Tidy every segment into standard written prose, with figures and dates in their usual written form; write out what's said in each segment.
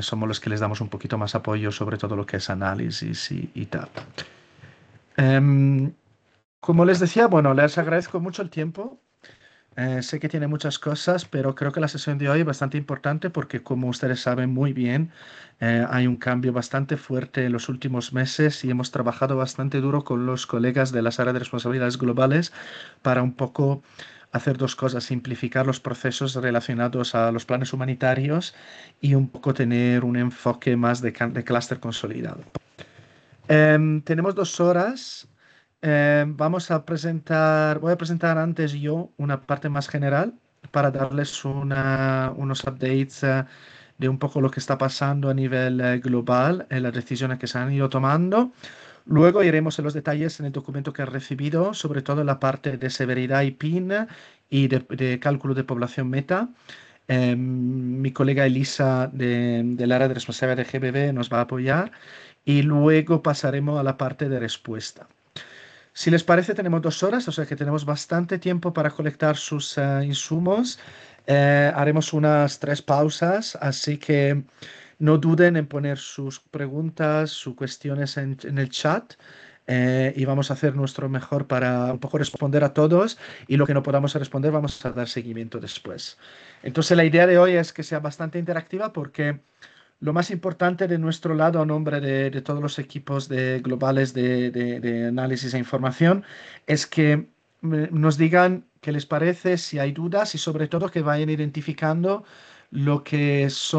somos los que les damos un poquito más apoyo sobre todo lo que es análisis y tal. Em, Como les decía, bueno, les agradezco mucho el tiempo. Sé que tiene muchas cosas, pero creo que la sesión de hoy es bastante importante porque, como ustedes saben muy bien, hay un cambio bastante fuerte en los últimos meses y hemos trabajado bastante duro con los colegas de las áreas de responsabilidades globales para un poco hacer dos cosas: simplificar los procesos relacionados a los planes humanitarios y un poco tener un enfoque más de clúster consolidado. Tenemos 2 horas. Voy a presentar antes yo una parte más general para darles unos updates de un poco lo que está pasando a nivel global, en las decisiones que se han ido tomando. Luego iremos en los detalles en el documento que he recibido, sobre todo en la parte de severidad y PIN y de cálculo de población meta. Mi colega Elisa del área de responsabilidad de GBB nos va a apoyar y luego pasaremos a la parte de respuesta. Si les parece, tenemos 2 horas, o sea que tenemos bastante tiempo para colectar sus insumos. Haremos unas 3 pausas, así que no duden en poner sus preguntas, sus cuestiones en el chat. Y vamos a hacer nuestro mejor para un poco responder a todos, y lo que no podamos responder vamos a dar seguimiento después. Entonces la idea de hoy es que sea bastante interactiva porque lo más importante de nuestro lado, a nombre de todos los equipos globales de análisis e información, es que nos digan qué les parece, si hay dudas y sobre todo que vayan identificando lo que es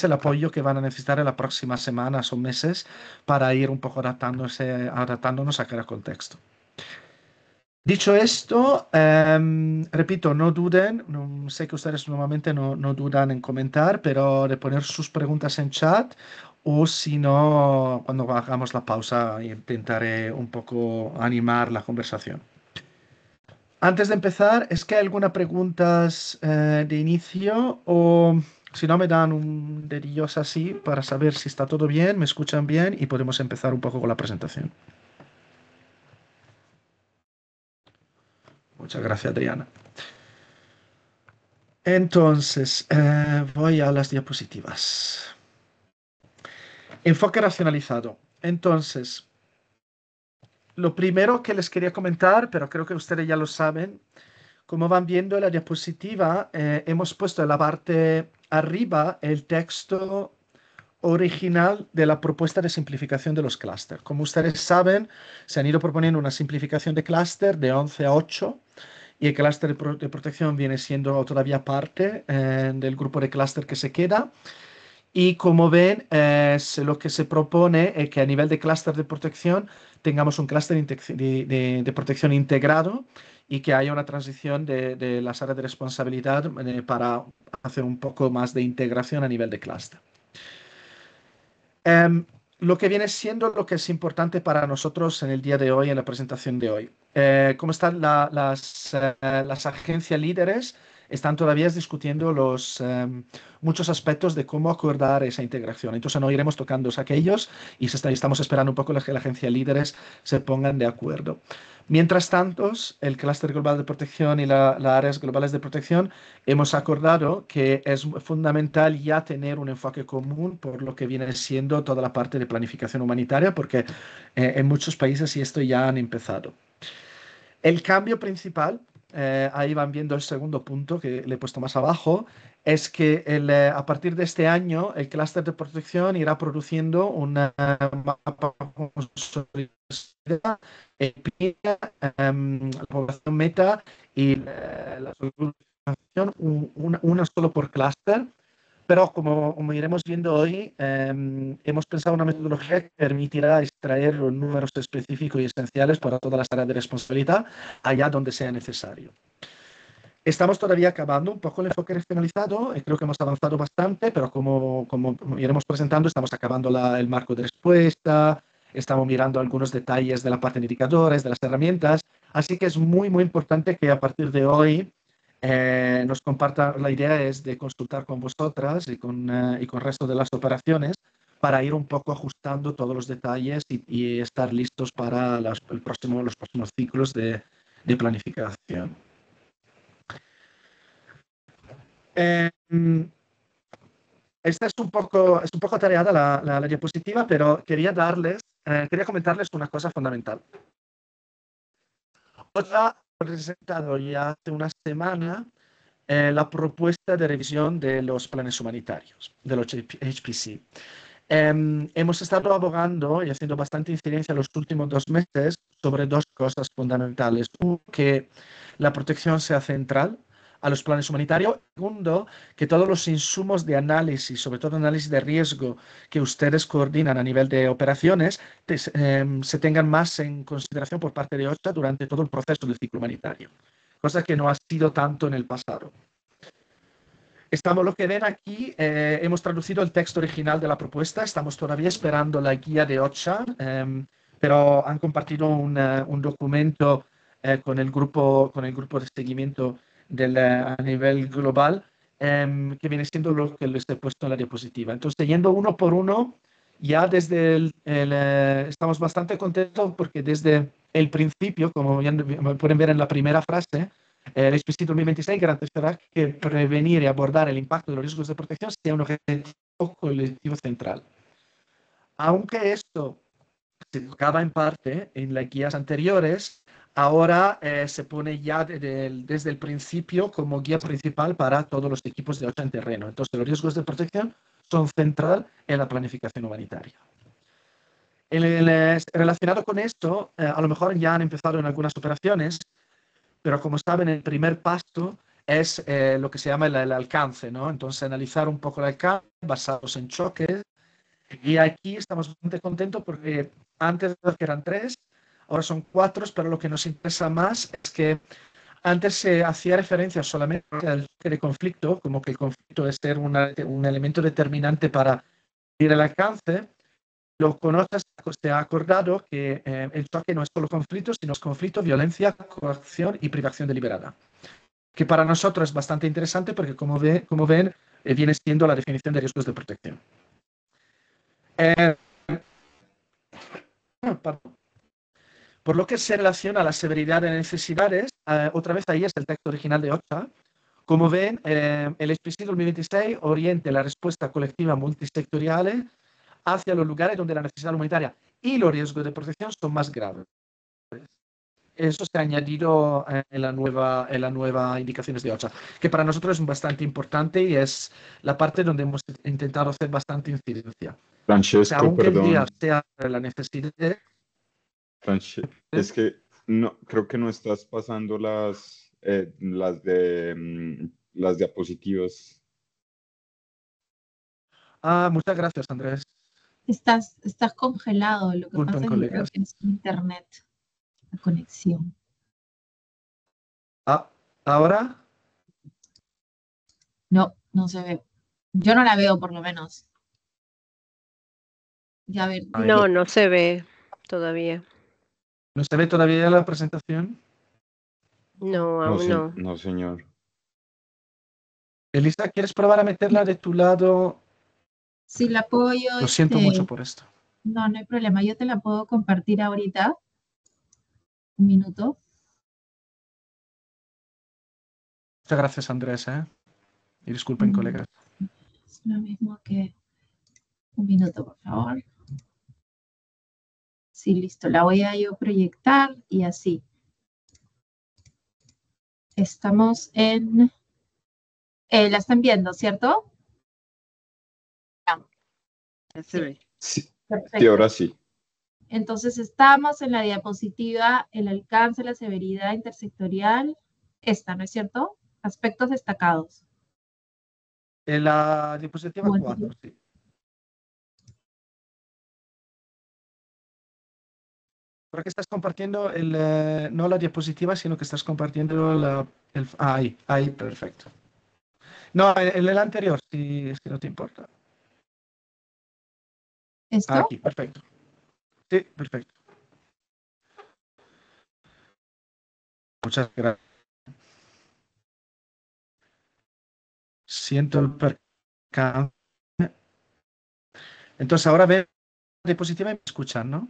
el apoyo que van a necesitar en las próximas semanas o meses para ir un poco adaptándonos a cada contexto. Dicho esto, repito, no duden, sé que ustedes normalmente no dudan en comentar, pero de poner sus preguntas en chat, o si no, cuando hagamos la pausa intentaré un poco animar la conversación. Antes de empezar, ¿es que hay alguna preguntas de inicio, o si no me dan un dedillos así para saber si está todo bien, me escuchan bien y podemos empezar un poco con la presentación? Muchas gracias, Adriana. Entonces, voy a las diapositivas. Enfoque racionalizado. Entonces, lo primero que les quería comentar, pero creo que ustedes ya lo saben, como van viendo en la diapositiva, hemos puesto en la parte arriba el texto original de la propuesta de simplificación de los clústeres. Como ustedes saben, se han ido proponiendo una simplificación de clúster de 11 a 8. Y el clúster de protección viene siendo todavía parte del grupo de clúster que se queda. Y como ven, lo que se propone es que a nivel de clúster de protección tengamos un clúster de protección integrado y que haya una transición de las áreas de responsabilidad para hacer un poco más de integración a nivel de clúster. Em, lo que viene siendo lo que es importante para nosotros en el día de hoy, en la presentación de hoy. ¿Cómo están las agencias líderes? Están todavía discutiendo muchos aspectos de cómo acordar esa integración. Entonces no iremos tocando aquellos y estamos esperando un poco que la agencia líderes se pongan de acuerdo. Mientras tanto, el clúster global de protección y las áreas globales de protección hemos acordado que es fundamental ya tener un enfoque común por lo que viene siendo toda la parte de planificación humanitaria, porque en muchos países y esto ya han empezado. El cambio principal, ahí van viendo el segundo punto que le he puesto más abajo, es que a partir de este año el clúster de protección irá produciendo una mapa consolidada, la población meta y la solución, una solo por clúster. Pero como iremos viendo hoy, hemos pensado una metodología que permitirá extraer los números específicos y esenciales para todas las áreas de responsabilidad allá donde sea necesario. Estamos todavía acabando un poco el enfoque regionalizado, creo que hemos avanzado bastante, pero como iremos presentando, estamos acabando el marco de respuesta, estamos mirando algunos detalles de la parte de indicadores, de las herramientas, así que es muy, muy importante que a partir de hoy nos comparta. La idea es de consultar con vosotras y con el resto de las operaciones para ir un poco ajustando todos los detalles y estar listos para los próximos ciclos de planificación. esta es un poco tareada la diapositiva, pero quería comentarles una cosa fundamental. Os ha presentado ya hace una semana la propuesta de revisión de los planes humanitarios, de los HPC. Hemos estado abogando y haciendo bastante incidencia los últimos 2 meses sobre dos cosas fundamentales. Uno, que la protección sea central a los planes humanitarios. Segundo, que todos los insumos de análisis, sobre todo análisis de riesgo que ustedes coordinan a nivel de operaciones, se tengan más en consideración por parte de OCHA durante todo el proceso del ciclo humanitario, cosa que no ha sido tanto en el pasado. Estamos, lo que ven aquí, hemos traducido el texto original de la propuesta, estamos todavía esperando la guía de OCHA, pero han compartido un documento con el grupo de seguimiento a nivel global, que viene siendo lo que les he puesto en la diapositiva. Entonces, yendo uno por uno, ya estamos bastante contentos porque desde el principio, como ya pueden ver en la primera frase, el HPC 2026 garantizará que prevenir y abordar el impacto de los riesgos de protección sea un objetivo colectivo central. Aunque esto se tocaba en parte en las guías anteriores, ahora se pone ya desde el principio como guía principal para todos los equipos de OCHA en terreno. Entonces, los riesgos de protección son central en la planificación humanitaria. Relacionado con esto, a lo mejor ya han empezado en algunas operaciones, pero como saben, el primer paso es lo que se llama el alcance, ¿no? Entonces, analizar un poco el alcance basados en choques. Y aquí estamos bastante contentos porque antes eran 3, ahora son 4, pero lo que nos interesa más es que antes se hacía referencia solamente al choque de conflicto, como que el conflicto es ser un elemento determinante para ir al alcance. Lo conoces, se ha acordado que el choque no es solo conflicto, sino es conflicto, violencia, coacción y privación deliberada, que para nosotros es bastante interesante porque, como ven, viene siendo la definición de riesgos de protección. Por lo que se relaciona a la severidad de necesidades, otra vez ahí es el texto original de OCHA. Como ven, el HPC 2026 orienta la respuesta colectiva multisectorial hacia los lugares donde la necesidad humanitaria y los riesgos de protección son más graves. Eso se ha añadido en la nueva indicaciones de OCHA, que para nosotros es bastante importante y es la parte donde hemos intentado hacer bastante incidencia. Francesco, o sea, aunque el día perdón. sea la necesidad... Es que no, creo que no estás pasando las diapositivas. Muchas gracias, Andrés. Estás congelado. Lo que Disculpen, pasa es que creo colegas. que es internet, la conexión. ¿Ahora? No, no se ve. Yo no la veo, por lo menos. Ya, a ver. No, no se ve todavía. ¿No se ve todavía la presentación? No, aún no. No, señor. Elisa, ¿quieres probar a meterla de tu lado? Sí, la puedo yo. Lo siento mucho por esto. No, no hay problema. Yo te la puedo compartir ahorita. Un minuto. Muchas gracias, Andrés. Y disculpen, colegas. Es lo mismo que... Un minuto, por favor. Sí, listo. La voy a yo proyectar y así. Estamos en... la están viendo, ¿cierto? Sí. Sí, Perfecto. sí, ahora sí. Entonces estamos en la diapositiva, el alcance, la severidad intersectorial. Esta, ¿no es cierto? Aspectos destacados. En la diapositiva 4, sí. Creo que estás compartiendo no la diapositiva, sino que estás compartiendo ahí, perfecto. No, en el anterior, si no te importa. ¿Esto? Aquí, perfecto. Sí, perfecto. Muchas gracias. Siento el percance. Entonces ahora veo la diapositiva y me escuchan, ¿no?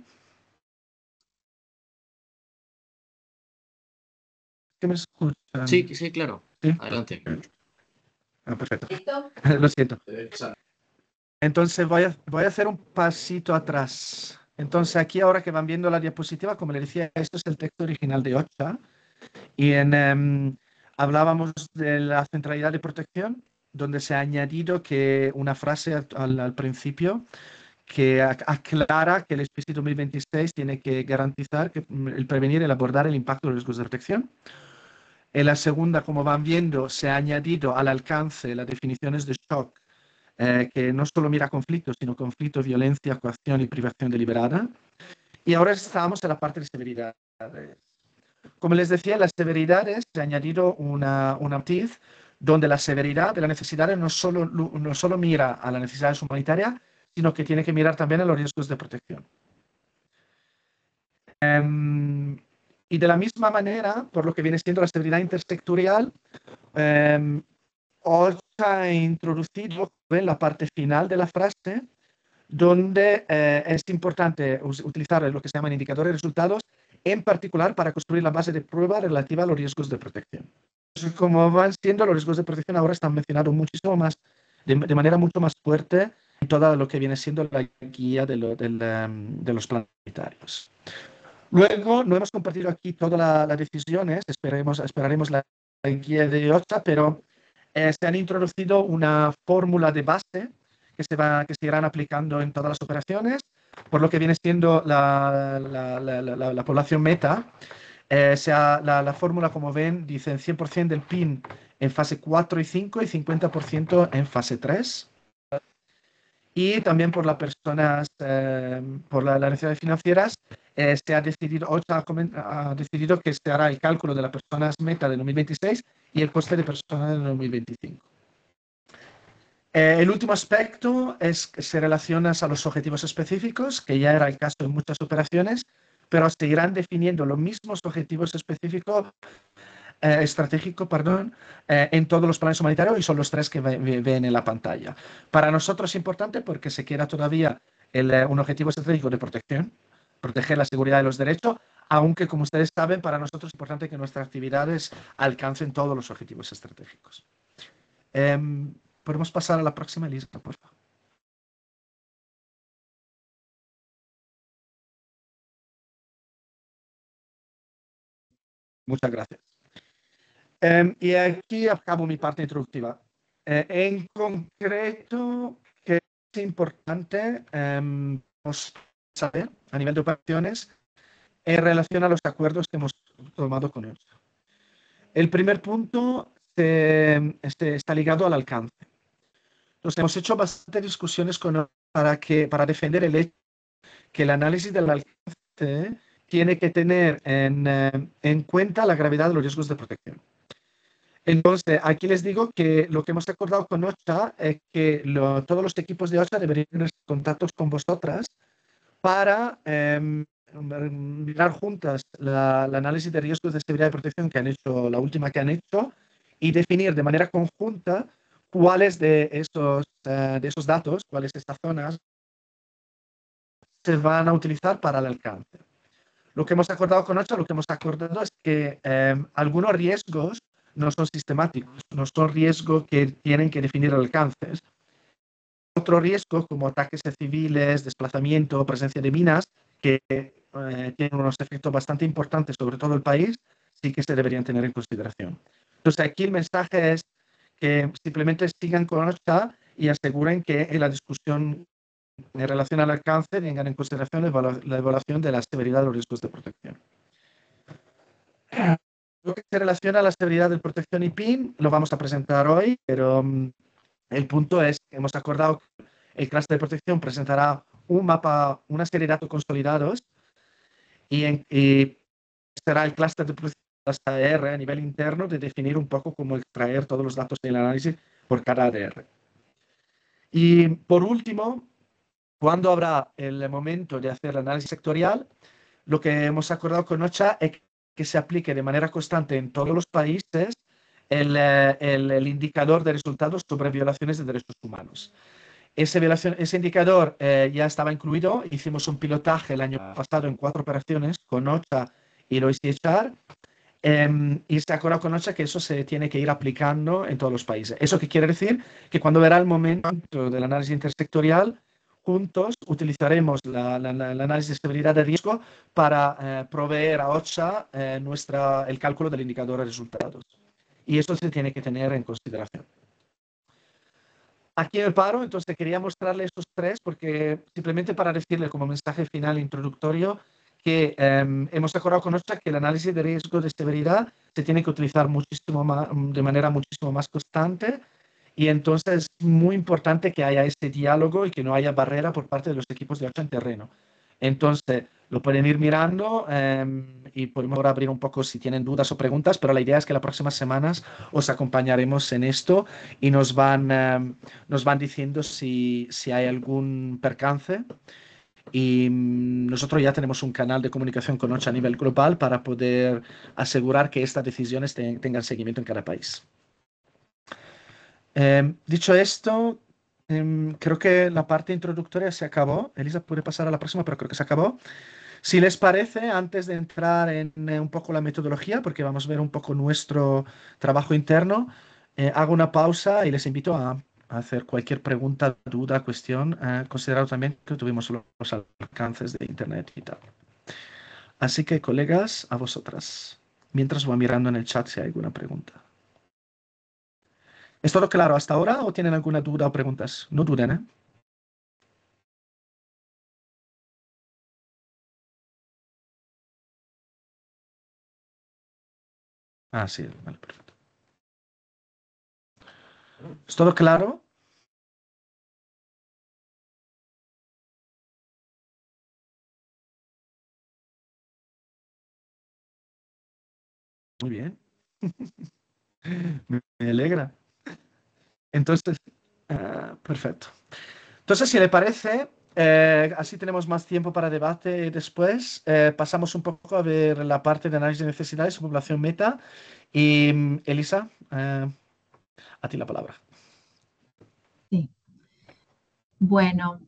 ¿Qué me escuchan? Sí, claro. ¿Sí? Adelante. Perfecto. Lo siento. Entonces voy a hacer un pasito atrás. Entonces aquí ahora que van viendo la diapositiva, como le decía, esto es el texto original de OCHA y hablábamos de la centralidad de protección, donde se ha añadido que una frase al principio que aclara que el SPC 2026 tiene que garantizar que, el prevenir y el abordar el impacto de los riesgos de protección. En la segunda, como van viendo, se ha añadido al alcance las definiciones de shock, que no solo mira conflictos, sino conflicto, violencia, coacción y privación deliberada. Y ahora estamos en la parte de severidades. Como les decía, las severidades se ha añadido una matiz donde la severidad de las necesidades no solo mira a las necesidades humanitarias, sino que tiene que mirar también a los riesgos de protección. Y de la misma manera, por lo que viene siendo la severidad intersectorial, os ha introducido en la parte final de la frase, donde es importante utilizar lo que se llaman indicadores de resultados, en particular para construir la base de prueba relativa a los riesgos de protección. Entonces, como van siendo los riesgos de protección, ahora están mencionados muchísimo más, de manera mucho más fuerte, en todo lo que viene siendo la guía de los planes sanitarios. Luego, no hemos compartido aquí todas las decisiones, esperaremos la guía de OCHA, pero se han introducido una fórmula de base que se irán aplicando en todas las operaciones, por lo que viene siendo la población meta. La fórmula, como ven, dice 100% del PIN en fase 4 y 5 y 50% en fase 3. Y también por las personas, por las necesidades financieras, se ha decidido, OCHA ha decidido que se hará el cálculo de las personas meta de 2026 y el coste de personas de 2025. El último aspecto se relaciona a los objetivos específicos, que ya era el caso en muchas operaciones, pero seguirán definiendo los mismos objetivos específicos estratégicos en todos los planes humanitarios y son los tres que ven en la pantalla. Para nosotros es importante porque se quiera todavía un objetivo estratégico de protección, proteger la seguridad de los derechos, aunque, como ustedes saben, para nosotros es importante que nuestras actividades alcancen todos los objetivos estratégicos. Podemos pasar a la próxima lista, por favor. Muchas gracias. Y aquí acabo mi parte introductiva. En concreto, que es importante saber a nivel de operaciones en relación a los acuerdos que hemos tomado con ellos. El primer punto está ligado al alcance. Entonces, hemos hecho bastantes discusiones para defender el hecho que el análisis del alcance tiene que tener en cuenta la gravedad de los riesgos de protección. Entonces, aquí les digo que lo que hemos acordado con OCHA es que todos los equipos de OCHA deberían tener contactos con vosotras para mirar juntas el análisis de riesgos de seguridad y protección que han hecho, la última que han hecho, y definir de manera conjunta cuáles de esos datos, cuáles de estas zonas se van a utilizar para el alcance. Lo que hemos acordado con OCHA, lo que hemos acordado es que algunos riesgos no son sistemáticos, no son riesgos que tienen que definir alcances. Otros riesgos, como ataques a civiles, desplazamiento, presencia de minas, que tienen unos efectos bastante importantes sobre todo el país, sí que se deberían tener en consideración. Entonces, aquí el mensaje es que simplemente sigan con OCHA y aseguren que en la discusión en relación al alcance tengan en consideración la evaluación de la severidad de los riesgos de protección. Lo que se relaciona a la severidad de protección y PIN lo vamos a presentar hoy, pero el punto es que hemos acordado que el clúster de protección presentará un mapa, una serie de datos consolidados y será el clúster de protección ADR a nivel interno de definir un poco cómo extraer todos los datos del análisis por cada ADR. Y por último, cuando habrá el momento de hacer el análisis sectorial, lo que hemos acordado con OCHA es que se aplique de manera constante en todos los países el indicador de resultados sobre violaciones de derechos humanos. Ese indicador ya estaba incluido, hicimos un pilotaje el año pasado en 4 operaciones con OCHA y el OICHR, Y se acordó con Ocha que eso se tiene que ir aplicando en todos los países. ¿Eso qué quiere decir? Que cuando verá el momento del análisis intersectorial, juntos utilizaremos el análisis de severidad de riesgo para proveer a OCHA el cálculo del indicador de resultados. Y eso se tiene que tener en consideración. Aquí me paro, entonces quería mostrarle estos tres porque simplemente para decirle como mensaje final introductorio que hemos acordado con OCHA que el análisis de riesgo de severidad se tiene que utilizar de manera muchísimo más constante y entonces es muy importante que haya ese diálogo y que no haya barrera por parte de los equipos de OCHA en terreno. Entonces, lo pueden ir mirando y podemos ahora abrir un poco si tienen dudas o preguntas, pero la idea es que las próximas semanas os acompañaremos en esto y nos van diciendo si hay algún percance. Y nosotros ya tenemos un canal de comunicación con OCHA a nivel global para poder asegurar que estas decisiones tengan seguimiento en cada país. Dicho esto, creo que la parte introductoria se acabó. Elisa puede pasar a la próxima, pero creo que se acabó. Si les parece, antes de entrar en un poco la metodología, porque vamos a ver un poco nuestro trabajo interno, hago una pausa y les invito a hacer cualquier pregunta, duda, cuestión, considerando también que tuvimos los alcances de Internet y tal. Así que, colegas, a vosotras. Mientras voy mirando en el chat si hay alguna pregunta. ¿Es todo claro hasta ahora o tienen alguna duda o preguntas? No duden, ¿eh? Ah, sí, vale, perfecto. ¿Es todo claro? Muy bien. Me alegra. Entonces, perfecto. Entonces, si le parece, así tenemos más tiempo para debate después. Pasamos un poco a ver la parte de análisis de necesidades y población meta. Y Elisa, a ti la palabra. Sí. Bueno,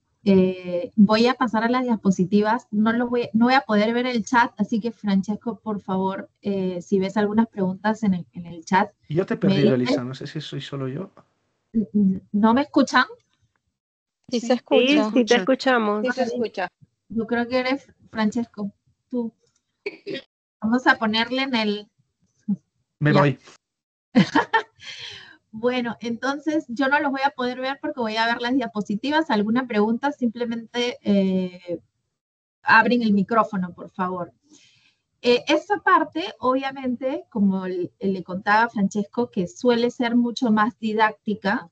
voy a pasar a las diapositivas. No voy a poder ver el chat, así que Francesco, por favor, si ves algunas preguntas en el chat, Yo te he me perdido, dices. Elisa. No sé si soy solo yo. ¿No me escuchan? Sí se Sí, escucha. sí te escuchamos. Sí se escucha. Yo creo que eres Francesco. Tú. Vamos a ponerle en el... Me Ya. voy. Bueno, entonces yo no los voy a poder ver porque voy a ver las diapositivas. ¿Alguna pregunta? Simplemente abren el micrófono, por favor. Esta parte, obviamente, como le contaba a Francesco, que suele ser mucho más didáctica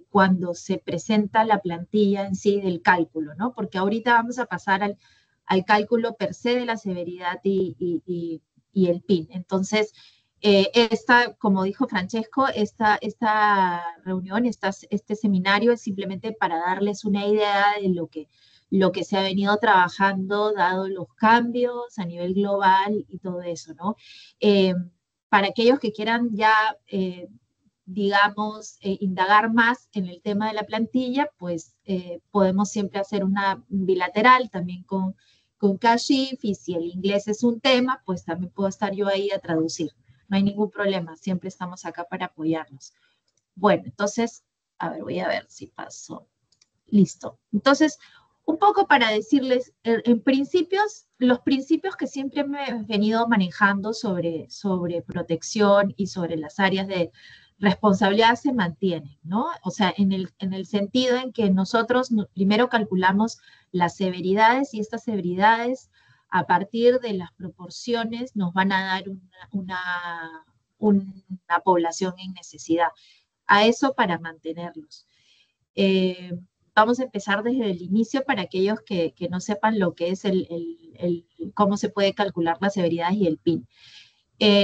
cuando se presenta la plantilla en sí del cálculo, ¿no? Porque ahorita vamos a pasar al cálculo per se de la severidad y el PIN. Entonces, como dijo Francesco, esta reunión, este seminario es simplemente para darles una idea de lo que se ha venido trabajando, dado los cambios a nivel global y todo eso, ¿no? Para aquellos que quieran ya, digamos, indagar más en el tema de la plantilla, pues podemos siempre hacer una bilateral también con Kashif, y si el inglés es un tema, pues también puedo estar yo ahí a traducir. No hay ningún problema, siempre estamos acá para apoyarnos. Bueno, entonces, a ver, voy a ver si paso. Listo. Entonces, un poco para decirles, en principios, los principios que siempre me he venido manejando sobre protección y sobre las áreas de responsabilidad se mantienen, ¿no? O sea, en el sentido en que nosotros primero calculamos las severidades y estas severidades a partir de las proporciones nos van a dar una población en necesidad. A eso para mantenerlos. Vamos a empezar desde el inicio para aquellos que no sepan lo que es cómo se puede calcular la severidad y el PIN.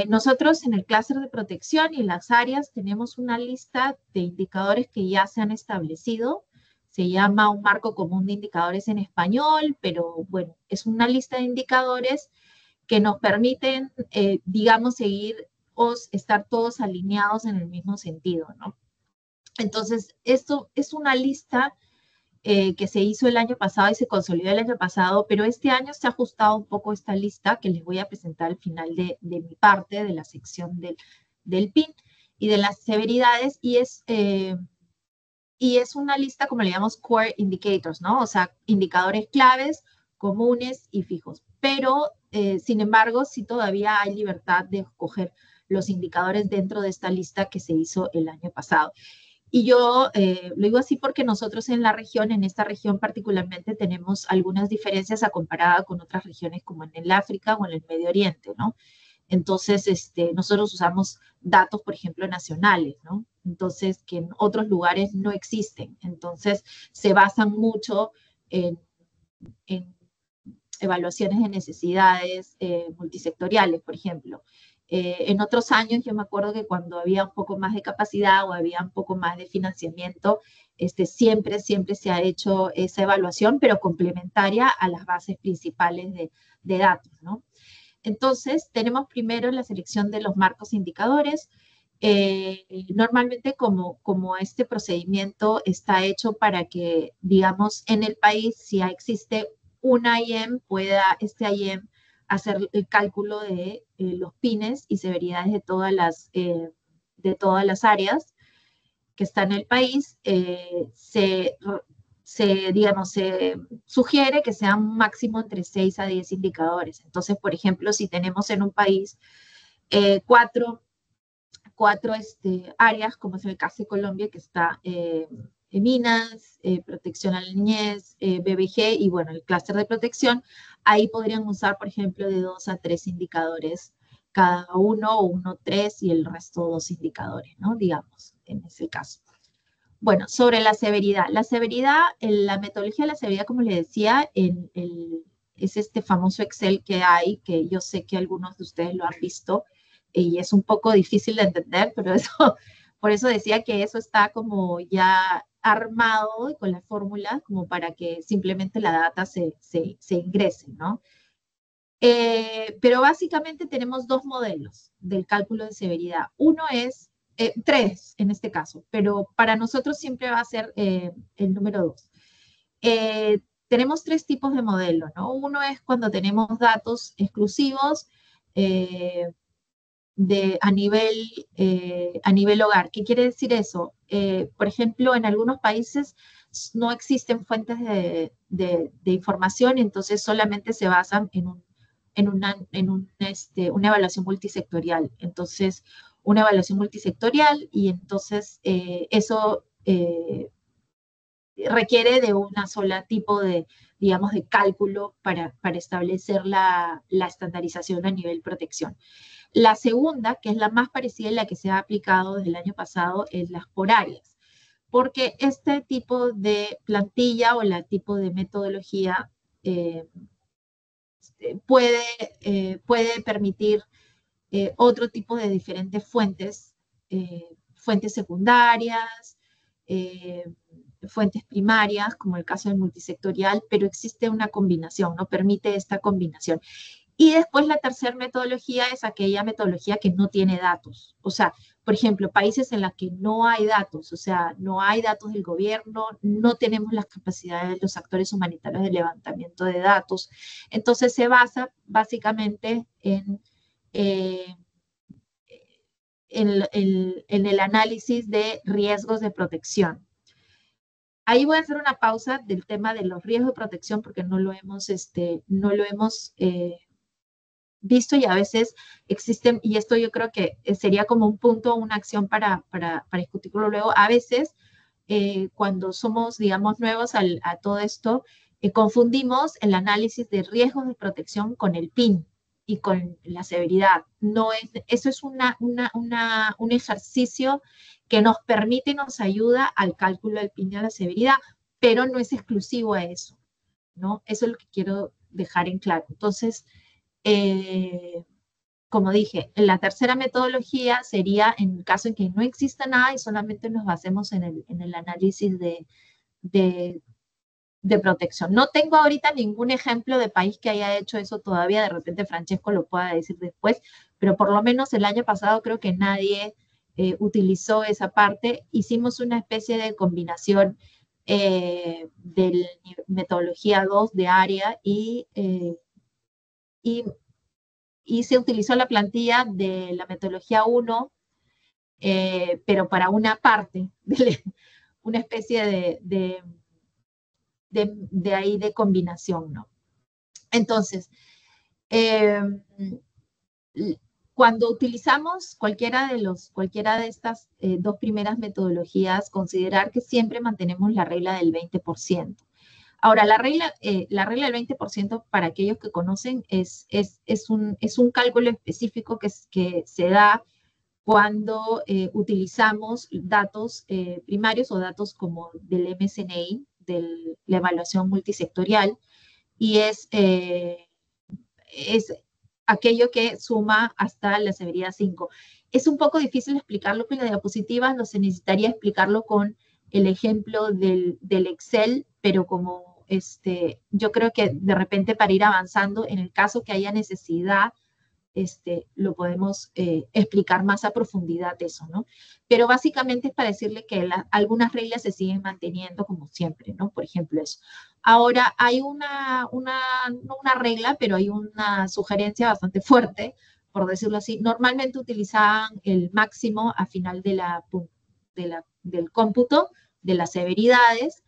Nosotros en el clúster de protección y en las áreas tenemos una lista de indicadores que ya se han establecido. Se llama un marco común de indicadores en español, pero bueno, es una lista de indicadores que nos permiten, digamos, seguir o estar todos alineados en el mismo sentido, ¿no? Entonces, esto es una lista que se hizo el año pasado y se consolidó el año pasado, pero este año se ha ajustado un poco esta lista que les voy a presentar al final de mi parte, de la sección del PIN y de las severidades, y es una lista, como le llamamos, core indicators, ¿no? O sea, indicadores claves, comunes y fijos. Pero, sin embargo, sí todavía hay libertad de escoger los indicadores dentro de esta lista que se hizo el año pasado. Y yo lo digo así porque nosotros en la región, en esta región particularmente, tenemos algunas diferencias a comparada con otras regiones como en el África o en el Medio Oriente, ¿no? Entonces, nosotros usamos datos, por ejemplo, nacionales, ¿no? Entonces, que en otros lugares no existen. Entonces, se basan mucho en evaluaciones de necesidades multisectoriales, por ejemplo. En otros años yo me acuerdo que cuando había un poco más de capacidad o había un poco más de financiamiento, siempre se ha hecho esa evaluación, pero complementaria a las bases principales de datos, ¿no? Entonces, tenemos primero la selección de los marcos indicadores. Normalmente como este procedimiento está hecho para que, digamos, en el país, si existe un IEM, pueda este IEM hacer el cálculo de los pines y severidades de todas las áreas que están en el país. Digamos, se sugiere que sean un máximo entre 6 a 10 indicadores. Entonces, por ejemplo, si tenemos en un país cuatro áreas, como es el caso de Colombia, que está minas, protección a la niñez, BBG y bueno, el clúster de protección, ahí podrían usar, por ejemplo, de 2 a 3 indicadores cada uno, o 1, 3 y el resto 2 indicadores, ¿no? Digamos, en ese caso. Bueno, sobre la severidad. La metodología de la severidad, como le decía, es este famoso Excel que hay, que yo sé que algunos de ustedes lo han visto, y es un poco difícil de entender, pero por eso decía que eso está como ya armado con la fórmula, como para que simplemente la data se ingrese, ¿no? Pero básicamente tenemos dos modelos del cálculo de severidad. Uno es, tres en este caso, pero para nosotros siempre va a ser el número 2. Tenemos tres tipos de modelo, ¿no? Uno es cuando tenemos datos exclusivos a nivel hogar. ¿Qué quiere decir eso? Por ejemplo, en algunos países no existen fuentes de información, entonces solamente se basan en una evaluación multisectorial. Entonces, una evaluación multisectorial y entonces eso requiere de una sola tipo de, digamos, de cálculo para establecer la estandarización a nivel protección. La segunda, que es la más parecida y la que se ha aplicado desde el año pasado, es las por áreas, porque este tipo de plantilla o el tipo de metodología puede permitir otro tipo de diferentes fuentes secundarias, fuentes primarias, como el caso del multisectorial, pero existe una combinación, ¿no? Permite esta combinación. Y después la tercera metodología es aquella metodología que no tiene datos. O sea, por ejemplo, países en los que no hay datos, o sea, no hay datos del gobierno, no tenemos las capacidades de los actores humanitarios de levantamiento de datos. Entonces se basa básicamente eh, en el análisis de riesgos de protección. Ahí voy a hacer una pausa del tema de los riesgos de protección porque no lo hemos visto y a veces existen, y esto yo creo que sería como un punto, una acción para discutirlo luego. A veces, cuando somos, digamos, nuevos a todo esto, confundimos el análisis de riesgos de protección con el PIN y con la severidad. Eso es un ejercicio que nos permite y nos ayuda al cálculo del PIN y a la severidad, pero no es exclusivo a eso, ¿no? Eso es lo que quiero dejar en claro. Entonces, como dije, la tercera metodología sería en el caso en que no exista nada y solamente nos basemos en el análisis de protección. No tengo ahorita ningún ejemplo de país que haya hecho eso todavía, de repente Francesco lo pueda decir después, pero por lo menos el año pasado creo que nadie utilizó esa parte. Hicimos una especie de combinación de metodología 2 de área y se utilizó la plantilla de la metodología 1, pero para una parte, una especie de ahí de combinación, ¿no? Entonces, cuando utilizamos cualquiera de estas dos primeras metodologías, considerar que siempre mantenemos la regla del 20%. Ahora, la regla del 20%, para aquellos que conocen, es un cálculo específico que se da cuando utilizamos datos primarios o datos como del MSNI, de la evaluación multisectorial, y es aquello que suma hasta la severidad 5. Es un poco difícil explicarlo con la diapositiva, no se necesitaría explicarlo con el ejemplo del Excel, pero como yo creo que de repente para ir avanzando, en el caso que haya necesidad, lo podemos explicar más a profundidad eso, ¿no? Pero básicamente es para decirle que algunas reglas se siguen manteniendo como siempre, ¿no? Por ejemplo, eso. Ahora, hay no una regla, pero hay una sugerencia bastante fuerte, por decirlo así. Normalmente utilizaban el máximo a final del cómputo de las severidades.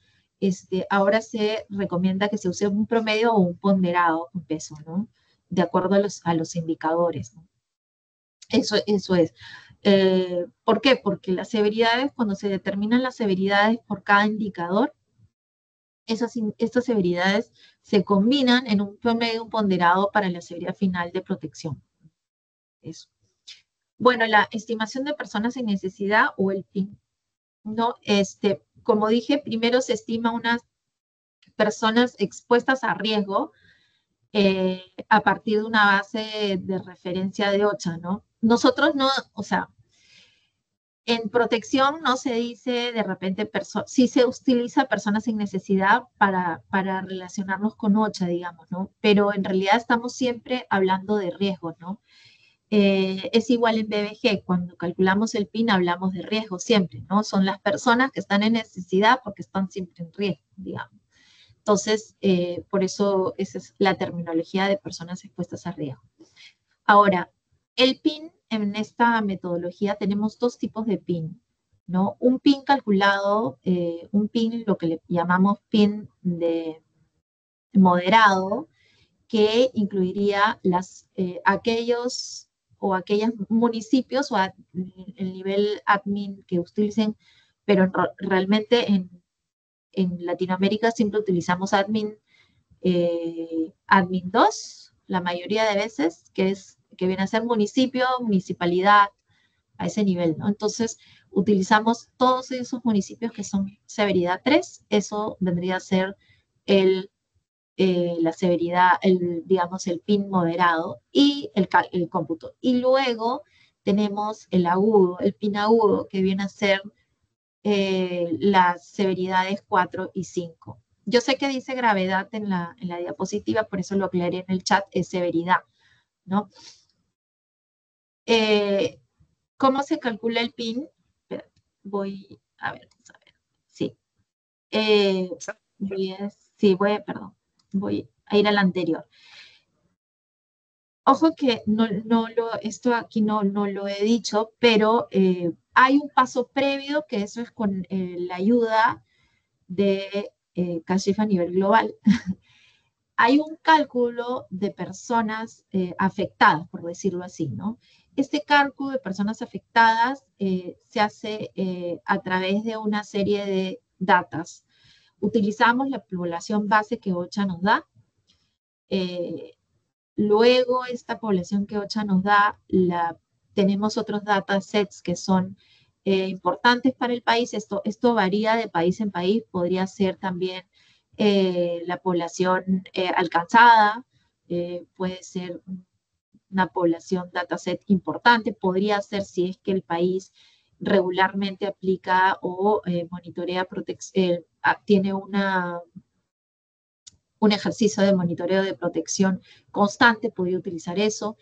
Ahora se recomienda que se use un promedio o un ponderado, un peso, ¿no? De acuerdo a los indicadores, ¿no? Eso es. ¿Por qué? Porque las severidades, cuando se determinan las severidades por cada indicador, estas severidades se combinan en un promedio, un ponderado para la severidad final de protección. Eso. Bueno, la estimación de personas en necesidad o el PIN, ¿no? Como dije, primero se estima unas personas expuestas a riesgo, a partir de una base de referencia de OCHA, ¿no? Nosotros no, o sea, en protección no se dice de repente, sí se utiliza personas en necesidad para relacionarnos con OCHA, digamos, ¿no? Pero en realidad estamos siempre hablando de riesgo, ¿no? Es igual en BBG, cuando calculamos el PIN hablamos de riesgo siempre, ¿no? Son las personas que están en necesidad porque están siempre en riesgo, digamos. Entonces, por eso esa es la terminología de personas expuestas a riesgo. Ahora, el PIN, en esta metodología tenemos dos tipos de PIN, ¿no? Un PIN calculado, un PIN, lo que le llamamos PIN de moderado, que incluiría aquellos municipios o el nivel admin que utilicen, pero realmente en Latinoamérica siempre utilizamos admin 2, la mayoría de veces, que viene a ser municipio, municipalidad, a ese nivel, ¿no? Entonces, utilizamos todos esos municipios que son severidad 3, eso vendría a ser la severidad, digamos, el PIN moderado y el cómputo. Y luego tenemos el PIN agudo, que viene a ser las severidades 4 y 5. Yo sé que dice gravedad en la diapositiva, por eso lo aclaré en el chat, es severidad, ¿no? ¿Cómo se calcula el PIN? Voy a ver, sí. Perdón, voy a ir al anterior. Ojo que esto aquí no lo he dicho, pero hay un paso previo, que eso es con la ayuda de Kashif a nivel global. Hay un cálculo de personas afectadas, por decirlo así, ¿no? Este cálculo de personas afectadas se hace a través de una serie de datas. Utilizamos la población base que OCHA nos da. Luego, esta población que OCHA nos da, tenemos otros datasets que son importantes para el país. Esto varía de país en país. Podría ser también la población alcanzada, puede ser una población dataset importante, podría ser si es que el país regularmente aplica o monitorea, tiene un ejercicio de monitoreo de protección constante, podría utilizar eso.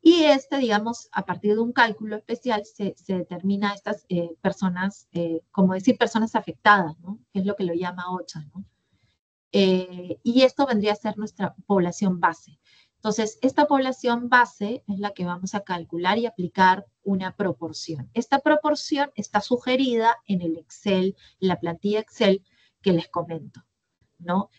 Y digamos, a partir de un cálculo especial se determina estas personas, como decir, personas afectadas, ¿no? que es lo que lo llama OCHA, ¿no? Y esto vendría a ser nuestra población base. Entonces, esta población base es la que vamos a calcular y aplicar una proporción. Esta proporción está sugerida en el Excel, en la plantilla Excel que les comento, ¿no?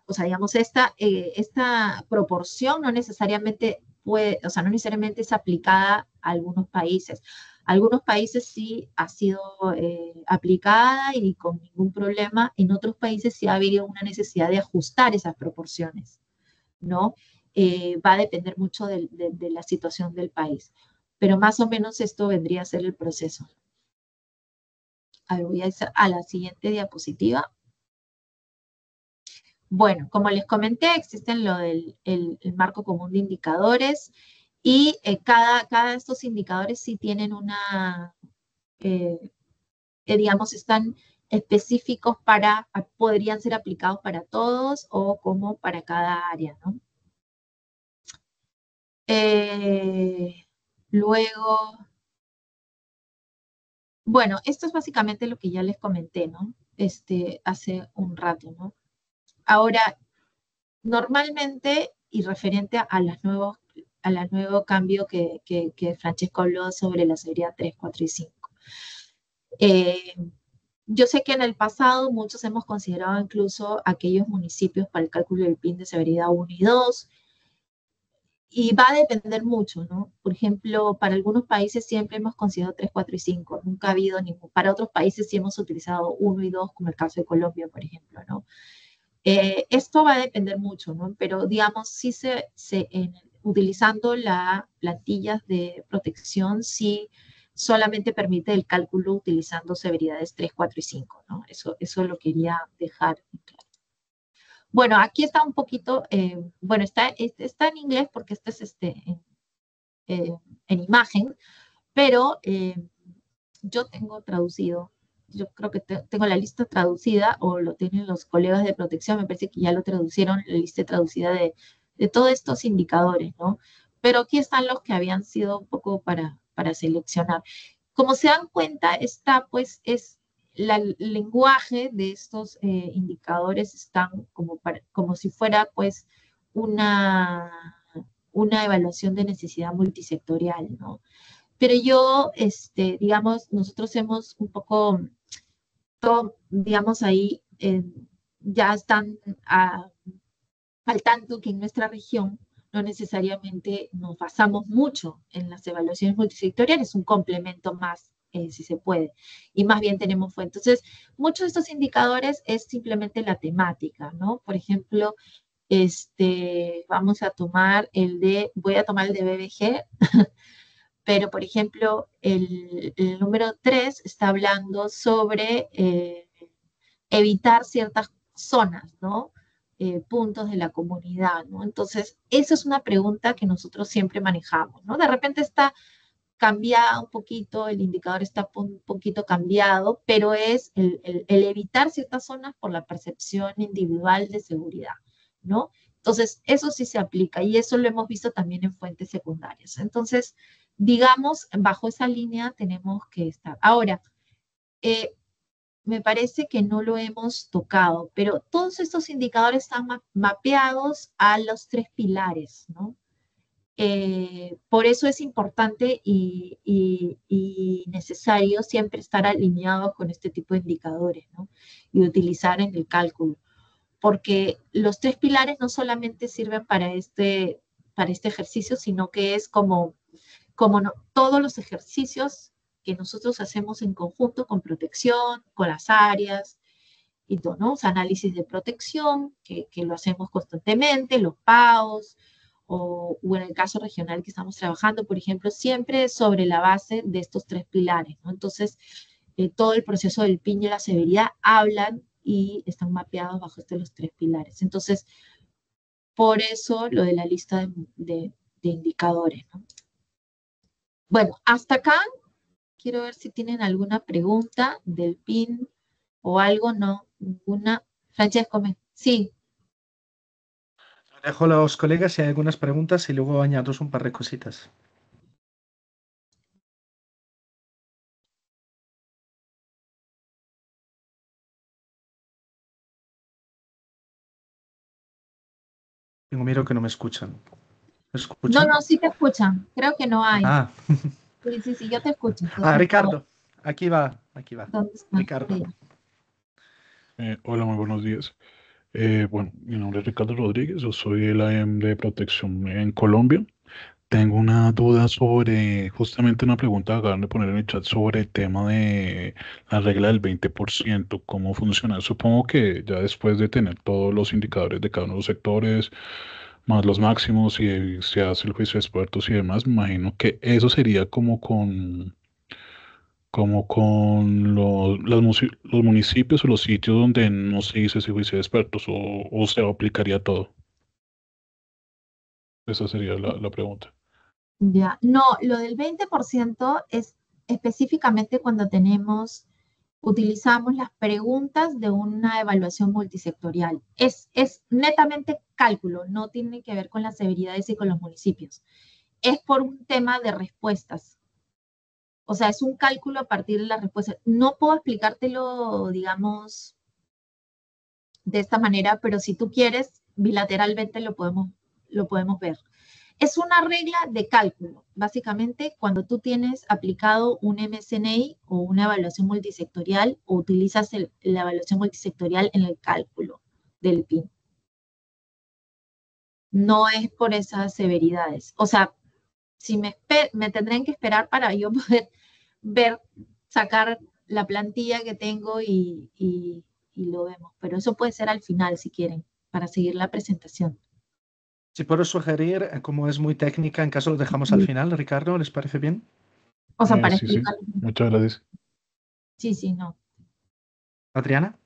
O sea, digamos, esta proporción no necesariamente puede, o sea, no necesariamente es aplicada a algunos países. Algunos países sí ha sido aplicada y con ningún problema. En otros países sí ha habido una necesidad de ajustar esas proporciones, ¿no? Va a depender mucho de la situación del país. Pero más o menos esto vendría a ser el proceso. A ver, voy a la siguiente diapositiva. Bueno, como les comenté, existen el marco común de indicadores y cada de estos indicadores sí tienen digamos, están específicos podrían ser aplicados para todos o como para cada área, ¿no? Luego, bueno, esto es básicamente lo que ya les comenté, ¿no? Hace un rato, ¿no? Ahora, normalmente, y referente a los nuevos cambios que Francesco habló sobre la severidad 3, 4 y 5. Yo sé que en el pasado muchos hemos considerado incluso aquellos municipios para el cálculo del PIN de severidad 1 y 2, y va a depender mucho, ¿no? Por ejemplo, para algunos países siempre hemos considerado 3, 4 y 5, nunca ha habido ningún. Para otros países sí hemos utilizado 1 y 2, como el caso de Colombia, por ejemplo, ¿no? Esto va a depender mucho, ¿no? Pero digamos, sí utilizando las plantillas de protección, sí solamente permite el cálculo utilizando severidades 3, 4 y 5, ¿no? Eso lo quería dejar claro. Bueno, aquí está un poquito, bueno, está en inglés porque esto es en imagen, pero yo tengo traducido. Yo creo que tengo la lista traducida o lo tienen los colegas de protección, me parece que ya lo traducieron, la lista traducida de todos estos indicadores, ¿no? Pero aquí están los que habían sido un poco para seleccionar. Como se dan cuenta, pues el lenguaje de estos indicadores están como si fuera pues una, una evaluación de necesidad multisectorial, ¿no? Pero yo, digamos, nosotros hemos un poco, digamos, ahí ya están al tanto que en nuestra región no necesariamente nos basamos mucho en las evaluaciones multisectoriales, un complemento más, si se puede, y más bien tenemos fuentes. Entonces, muchos de estos indicadores es simplemente la temática, ¿no? Por ejemplo, voy a tomar el de BBG, pero por ejemplo, el número 3 está hablando sobre evitar ciertas zonas, ¿no? Puntos de la comunidad, ¿no? Entonces, esa es una pregunta que nosotros siempre manejamos, ¿no? De repente está cambiado un poquito, el indicador está un poquito cambiado, pero es el evitar ciertas zonas por la percepción individual de seguridad, ¿no? Entonces, eso sí se aplica y eso lo hemos visto también en fuentes secundarias. Entonces, digamos, bajo esa línea tenemos que estar. Ahora, me parece que no lo hemos tocado, pero todos estos indicadores están mapeados a los 3 pilares, ¿no? Por eso es importante y necesario siempre estar alineado con este tipo de indicadores, ¿no? Y utilizar en el cálculo. Porque los 3 pilares no solamente sirven para este ejercicio, sino que es como todos los ejercicios que nosotros hacemos en conjunto con protección, con las áreas y todo, ¿no? O sea, análisis de protección, que lo hacemos constantemente, los PAOs, o en el caso regional que estamos trabajando, por ejemplo, siempre sobre la base de estos 3 pilares, ¿no? Entonces, todo el proceso del PIN y la severidad hablan y están mapeados bajo los 3 pilares. Entonces, por eso lo de la lista de indicadores, ¿no? Bueno, hasta acá quiero ver si tienen alguna pregunta del PIN o algo, no, ninguna. Francesco, sí. Dejo a los colegas si hay algunas preguntas y luego añado un par de cositas. Tengo miedo que no me escuchan. ¿Me No, escuchan? no, sí te escuchan. Creo que no hay. Ah, Sí, sí, sí, yo te escucho. ah, Entonces, Ricardo. Aquí va, aquí va. ¿dónde está? Ricardo. Sí. Hola, muy buenos días. Bueno, mi nombre es Ricardo Rodríguez, yo soy el AM de protección en Colombia. Tengo una duda sobre, justamente una pregunta que acaban de poner en el chat sobre el tema de la regla del 20%, cómo funciona. Supongo que ya después de tener todos los indicadores de cada uno de los sectores, más los máximos y se hace el juicio de expertos y demás, me imagino que eso sería como con los municipios o los sitios donde no se hizo ese juicio de expertos o se aplicaría todo. Esa sería la pregunta. Ya. No, lo del 20% es específicamente cuando utilizamos las preguntas de una evaluación multisectorial. Es netamente cálculo, no tiene que ver con las severidades y con los municipios. Es por un tema de respuestas. O sea, es un cálculo a partir de las respuestas. No puedo explicártelo, digamos, de esta manera, pero si tú quieres, bilateralmente lo podemos ver. Es una regla de cálculo. Básicamente, cuando tú tienes aplicado un MSNI o una evaluación multisectorial o utilizas la evaluación multisectorial en el cálculo del PIN. No es por esas severidades. O sea, si me tendrán que esperar para yo poder ver, sacar la plantilla que tengo y lo vemos. Pero eso puede ser al final, si quieren, para seguir la presentación. Si puedo sugerir, como es muy técnica, en caso lo dejamos al final, Ricardo, ¿les parece bien? O sea, para Sí, sí. explicar. Muchas gracias. Sí, sí, no. Adriana.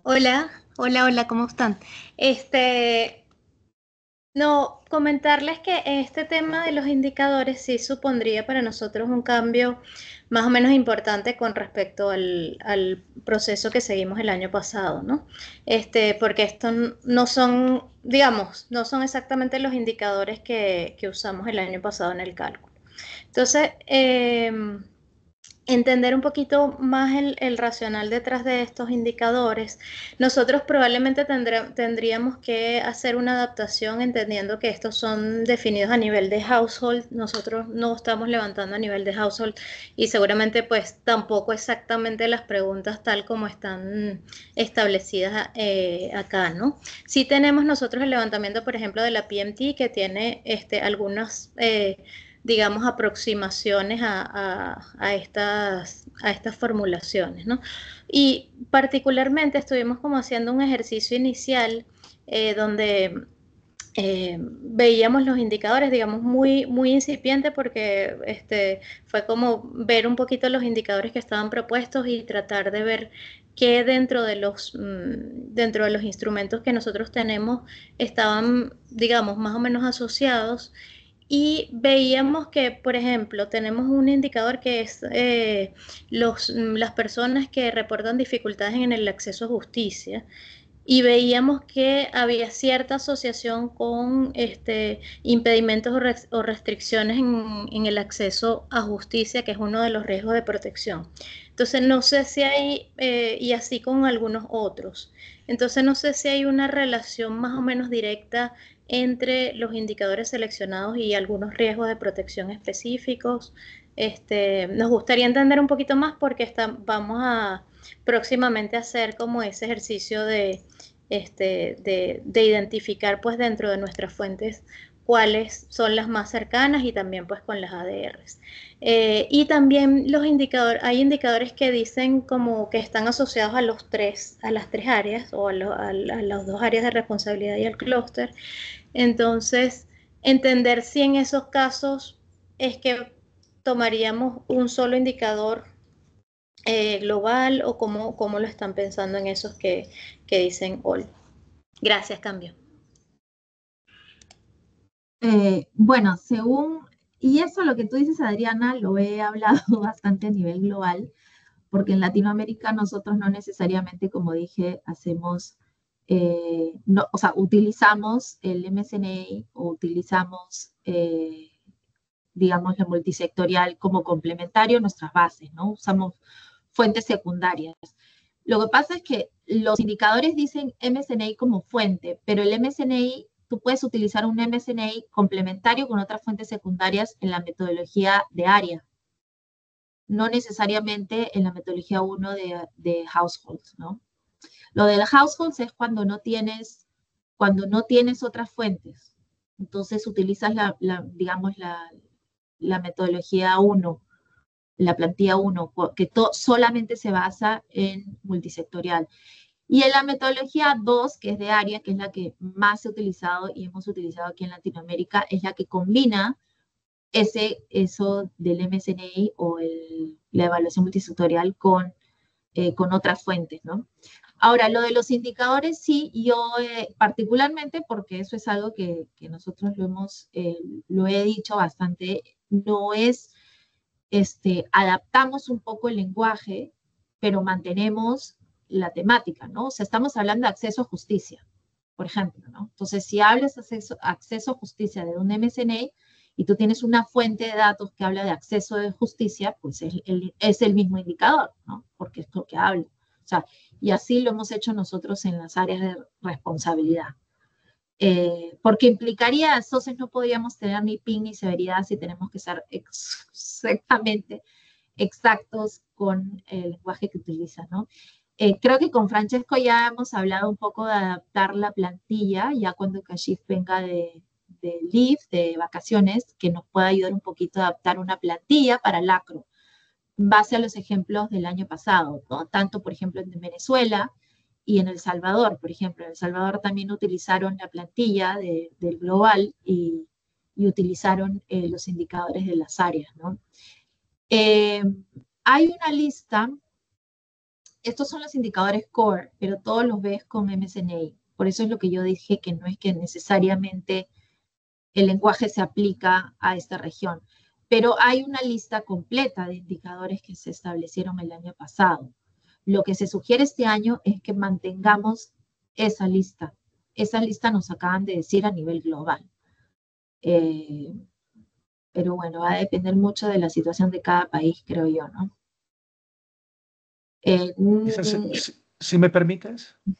Hola, hola, hola, ¿cómo están? No, comentarles que este tema de los indicadores sí supondría para nosotros un cambio más o menos importante con respecto al proceso que seguimos el año pasado, ¿no? Porque esto no son, digamos, no son exactamente los indicadores que usamos el año pasado en el cálculo. Entonces, entender un poquito más el racional detrás de estos indicadores, nosotros probablemente tendríamos que hacer una adaptación entendiendo que estos son definidos a nivel de household. Nosotros no estamos levantando a nivel de household y seguramente pues tampoco exactamente las preguntas tal como están establecidas acá, ¿no? Sí tenemos nosotros el levantamiento, por ejemplo, de la PMT que tiene algunas digamos, aproximaciones a estas formulaciones, ¿no? Y particularmente estuvimos como haciendo un ejercicio inicial donde veíamos los indicadores, digamos, muy, muy incipiente porque fue como ver un poquito los indicadores que estaban propuestos y tratar de ver qué dentro de los instrumentos que nosotros tenemos estaban, digamos, más o menos asociados. Y veíamos que, por ejemplo, tenemos un indicador que es las personas que reportan dificultades en el acceso a justicia. Y veíamos que había cierta asociación con impedimentos o restricciones en el acceso a justicia, que es uno de los riesgos de protección. Entonces, no sé si hay, y así con algunos otros. Entonces, no sé si hay una relación más o menos directa entre los indicadores seleccionados y algunos riesgos de protección específicos. Nos gustaría entender un poquito más porque vamos a próximamente hacer como ese ejercicio de identificar pues dentro de nuestras fuentes cuáles son las más cercanas y también pues con las ADRs. Y también hay indicadores que dicen como que están asociados a las tres áreas o a las dos áreas de responsabilidad y al clúster. Entonces, entender si en esos casos es que tomaríamos un solo indicador global o cómo lo están pensando en esos que dicen all. Gracias, cambio. Bueno, y eso lo que tú dices, Adriana, lo he hablado bastante a nivel global, porque en Latinoamérica nosotros no necesariamente, como dije, hacemos, no, o sea, utilizamos el MSNA o utilizamos, digamos, la multisectorial como complementario a nuestras bases, ¿no? Usamos fuentes secundarias. Lo que pasa es que los indicadores dicen MSNA como fuente, pero el MSNA, tú puedes utilizar un MSNA complementario con otras fuentes secundarias en la metodología de área, no necesariamente en la metodología 1 de households, ¿no? Lo de households es cuando no tienes otras fuentes. Entonces utilizas digamos, la metodología 1, la plantilla 1, que solamente se basa en multisectorial. Y en la metodología 2, que es de área, que es la que más he utilizado y hemos utilizado aquí en Latinoamérica, es la que combina eso del MSNA o la evaluación multisectorial con otras fuentes, ¿no? Ahora, lo de los indicadores, sí, yo particularmente, porque eso es algo que nosotros lo he dicho bastante, no es, adaptamos un poco el lenguaje, pero mantenemos la temática, ¿no? O sea, estamos hablando de acceso a justicia, por ejemplo, ¿no? Entonces, si hablas de acceso a justicia de un MSNA y tú tienes una fuente de datos que habla de acceso de justicia, pues es el mismo indicador, ¿no? Porque es lo que habla. O sea, y así lo hemos hecho nosotros en las áreas de responsabilidad. Porque implicaría, entonces no podríamos tener ni PIN ni severidad si tenemos que ser exactamente exactos con el lenguaje que utilizan, ¿no? Creo que con Francesco ya hemos hablado un poco de adaptar la plantilla, ya cuando Kashif venga de leave, de vacaciones, que nos pueda ayudar un poquito a adaptar una plantilla para el acro, en base a los ejemplos del año pasado, ¿no? Tanto, por ejemplo, en Venezuela y en El Salvador, por ejemplo. En El Salvador también utilizaron la plantilla del global y utilizaron los indicadores de las áreas, ¿no? Hay una lista, estos son los indicadores core, pero todos los ves con MSNA. Por eso es lo que yo dije, que no es que necesariamente el lenguaje se aplica a esta región. Pero hay una lista completa de indicadores que se establecieron el año pasado. Lo que se sugiere este año es que mantengamos esa lista. Esa lista nos acaban de decir a nivel global. Pero bueno, va a depender mucho de la situación de cada país, creo yo, ¿no? Si me permites, ¿me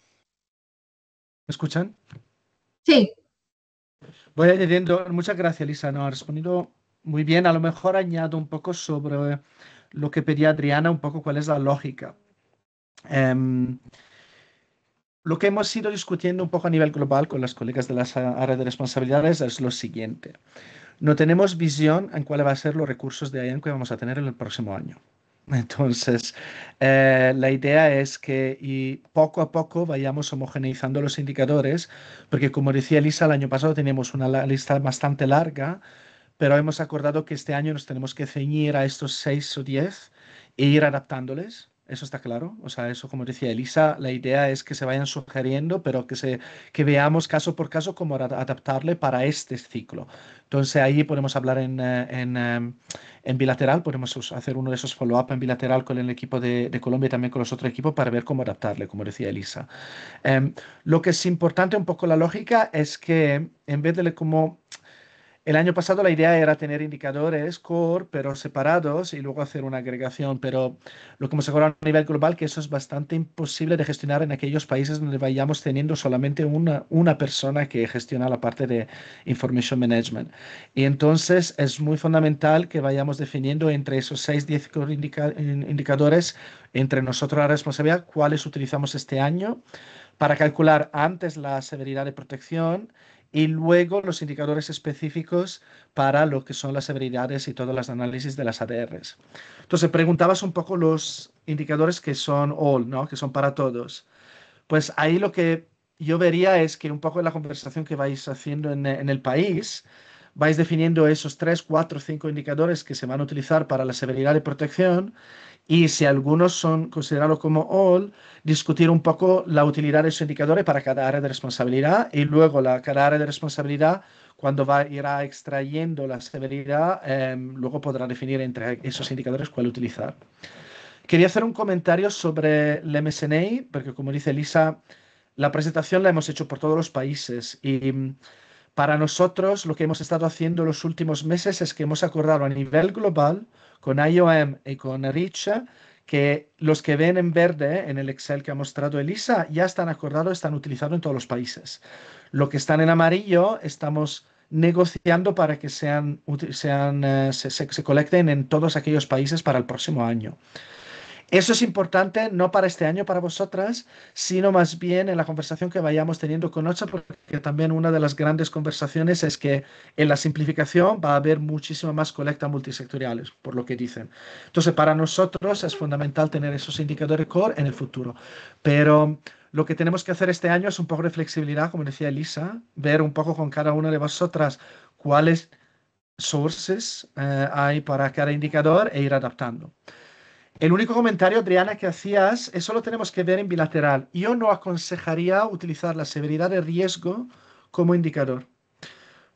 escuchan? Sí. Voy añadiendo, muchas gracias, Lisa, no, ha respondido muy bien. A lo mejor añado un poco sobre lo que pedía Adriana, un poco cuál es la lógica. Lo que hemos ido discutiendo un poco a nivel global con las colegas de las áreas de responsabilidades es lo siguiente. No tenemos visión en cuáles van a ser los recursos de IAM que vamos a tener en el próximo año. Entonces, la idea es que poco a poco vayamos homogeneizando los indicadores, porque como decía Elisa, el año pasado teníamos una lista bastante larga, pero hemos acordado que este año nos tenemos que ceñir a estos 6 o 10 e ir adaptándoles. Eso está claro. O sea, eso, como decía Elisa, la idea es que se vayan sugiriendo, pero que veamos caso por caso cómo adaptarle para este ciclo. Entonces, ahí podemos hablar en bilateral, podemos hacer uno de esos follow-up en bilateral con el equipo de Colombia y también con los otros equipos para ver cómo adaptarle, como decía Elisa. Lo que es importante, un poco la lógica, es que en vez de como... El año pasado la idea era tener indicadores core, pero separados y luego hacer una agregación, pero lo que hemos acordado a nivel global que eso es bastante imposible de gestionar en aquellos países donde vayamos teniendo solamente una persona que gestiona la parte de Information Management. Y entonces es muy fundamental que vayamos definiendo entre esos 6-10 indicadores, entre nosotros la responsabilidad, cuáles utilizamos este año para calcular antes la severidad de protección y luego los indicadores específicos para lo que son las severidades y todos los análisis de las ADRs. Entonces, preguntabas un poco los indicadores que son all, ¿no? Que son para todos. Pues ahí lo que yo vería es que un poco en la conversación que vais haciendo en el país, vais definiendo esos 3, 4, 5 indicadores que se van a utilizar para la severidad de protección y si algunos son considerados como all, discutir un poco la utilidad de esos indicadores para cada área de responsabilidad y luego cada área de responsabilidad, cuando irá extrayendo la severidad, luego podrá definir entre esos indicadores cuál utilizar. Quería hacer un comentario sobre el MSNA, porque como dice Elisa, la presentación la hemos hecho por todos los países y para nosotros lo que hemos estado haciendo los últimos meses es que hemos acordado a nivel global con IOM y con REACH que los que ven en verde en el Excel que ha mostrado Elisa ya están acordados, están utilizados en todos los países. Lo que están en amarillo estamos negociando para que se colecten en todos aquellos países para el próximo año. Eso es importante no para este año para vosotras, sino más bien en la conversación que vayamos teniendo con Ocha, porque también una de las grandes conversaciones es que en la simplificación va a haber muchísima más colecta multisectoriales, por lo que dicen. Entonces, para nosotros es fundamental tener esos indicadores core en el futuro. Pero lo que tenemos que hacer este año es un poco de flexibilidad, como decía Elisa, ver un poco con cada una de vosotras cuáles sources hay para cada indicador e ir adaptando. El único comentario, Adriana, que hacías, eso lo tenemos que ver en bilateral. Yo no aconsejaría utilizar la severidad de riesgo como indicador,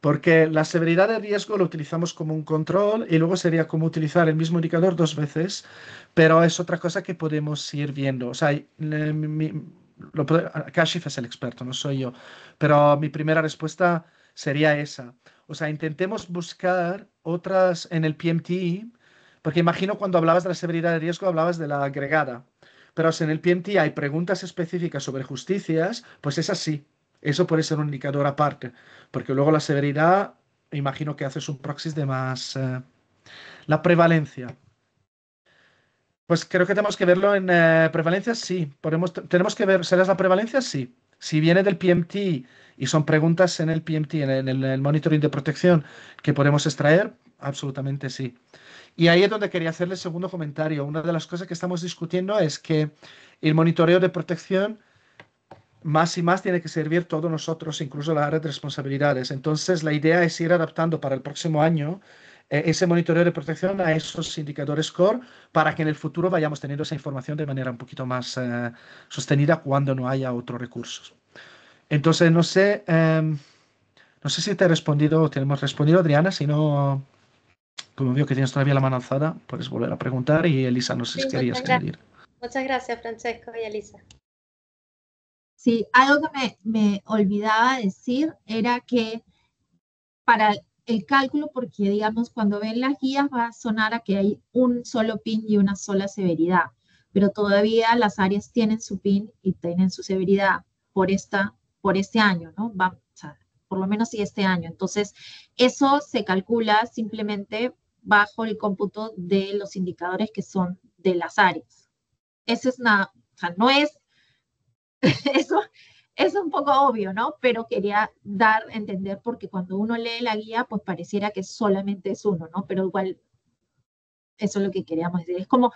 porque la severidad de riesgo lo utilizamos como un control y luego sería como utilizar el mismo indicador dos veces, pero es otra cosa que podemos ir viendo. O sea, Kashif es el experto, no soy yo, pero mi primera respuesta sería esa. O sea, intentemos buscar otras en el PMT, porque imagino cuando hablabas de la severidad de riesgo hablabas de la agregada, pero si en el PMT hay preguntas específicas sobre justicias, pues es así. Eso puede ser un indicador aparte, porque luego la severidad, imagino que haces un proxy de más la prevalencia. Pues creo que tenemos que verlo en prevalencia, sí. Tenemos que ver, ¿será la prevalencia? Sí. Si viene del PMT y son preguntas en el PMT, en el monitoring de protección que podemos extraer, absolutamente sí. Y ahí es donde quería hacerle el segundo comentario. Una de las cosas que estamos discutiendo es que el monitoreo de protección más y más tiene que servir todos nosotros, incluso la área de responsabilidades. Entonces, la idea es ir adaptando para el próximo año ese monitoreo de protección a esos indicadores core para que en el futuro vayamos teniendo esa información de manera un poquito más sostenida cuando no haya otros recursos. Entonces, no sé si te he respondido o te hemos respondido, Adriana. Si no, como veo que tienes todavía la mano alzada, puedes volver a preguntar. Y Elisa, no sé si querías añadir. Muchas gracias, Francesco y Elisa. Sí, algo que me olvidaba decir era que para el cálculo, porque digamos, cuando ven las guías va a sonar a que hay un solo PIN y una sola severidad, pero todavía las áreas tienen su PIN y tienen su severidad por este año, ¿no? O sea, por lo menos sí este año. Entonces, eso se calcula simplemente bajo el cómputo de los indicadores que son de las áreas. Eso es nada, o sea, no es eso es un poco obvio, ¿no? Pero quería dar a entender porque cuando uno lee la guía, pues pareciera que solamente es uno, ¿no? Pero igual, eso es lo que queríamos decir. Es como,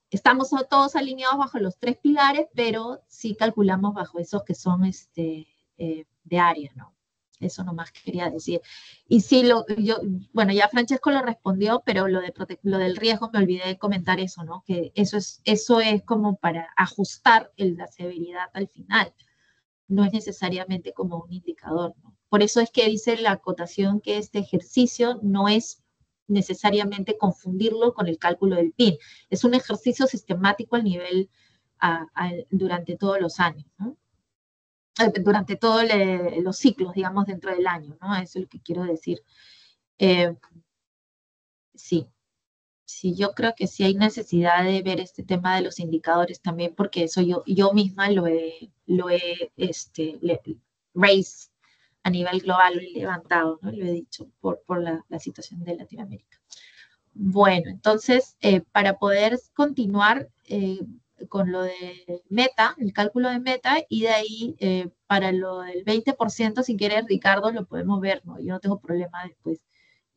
estamos todos alineados bajo los tres pilares, pero sí calculamos bajo esos que son de área, ¿no? Eso nomás quería decir. Y sí, bueno, ya Francesco lo respondió, pero lo del riesgo me olvidé de comentar eso, ¿no? Que eso es como para ajustar la severidad al final. No es necesariamente como un indicador, ¿no? Por eso es que dice la acotación que este ejercicio no es necesariamente confundirlo con el cálculo del PIN. Es un ejercicio sistemático al nivel durante todos los años, ¿no? Durante todos los ciclos, digamos, dentro del año, ¿no? Eso es lo que quiero decir. Sí. Sí, yo creo que sí hay necesidad de ver este tema de los indicadores también, porque eso yo misma lo he raised a nivel global, lo he levantado, ¿no? Lo he dicho por la situación de Latinoamérica. Bueno, entonces, para poder continuar con lo de meta, el cálculo de meta, y de ahí para lo del 20%, si quieres, Ricardo, lo podemos ver, ¿no? Yo no tengo problema después,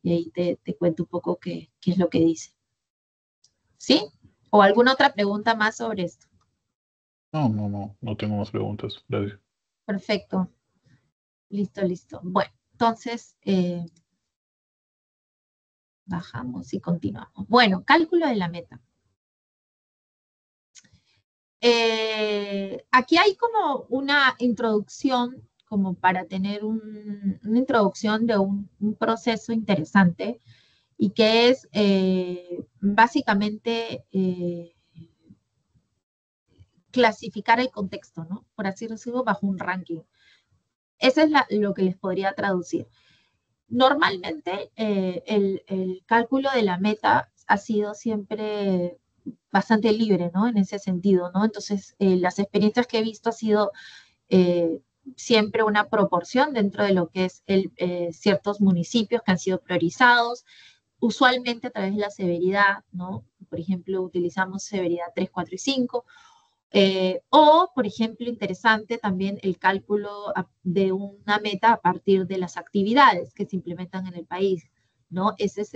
y ahí te cuento un poco qué es lo que dice. ¿Sí? ¿O alguna otra pregunta más sobre esto? No tengo más preguntas. Gracias. Perfecto. Listo. Bueno, entonces bajamos y continuamos. Bueno, cálculo de la meta. Aquí hay como una introducción, como para tener una introducción de un proceso interesante y que es básicamente clasificar el contexto, ¿no? Por así decirlo, bajo un ranking. Eso es lo que les podría traducir. Normalmente el cálculo de la meta ha sido siempre bastante libre, ¿no? En ese sentido, ¿no? Entonces, las experiencias que he visto ha sido siempre una proporción dentro de lo que es ciertos municipios que han sido priorizados, usualmente a través de la severidad, ¿no? Por ejemplo, utilizamos severidad 3, 4 y 5, o, por ejemplo, interesante también el cálculo de una meta a partir de las actividades que se implementan en el país, ¿no? Ese es,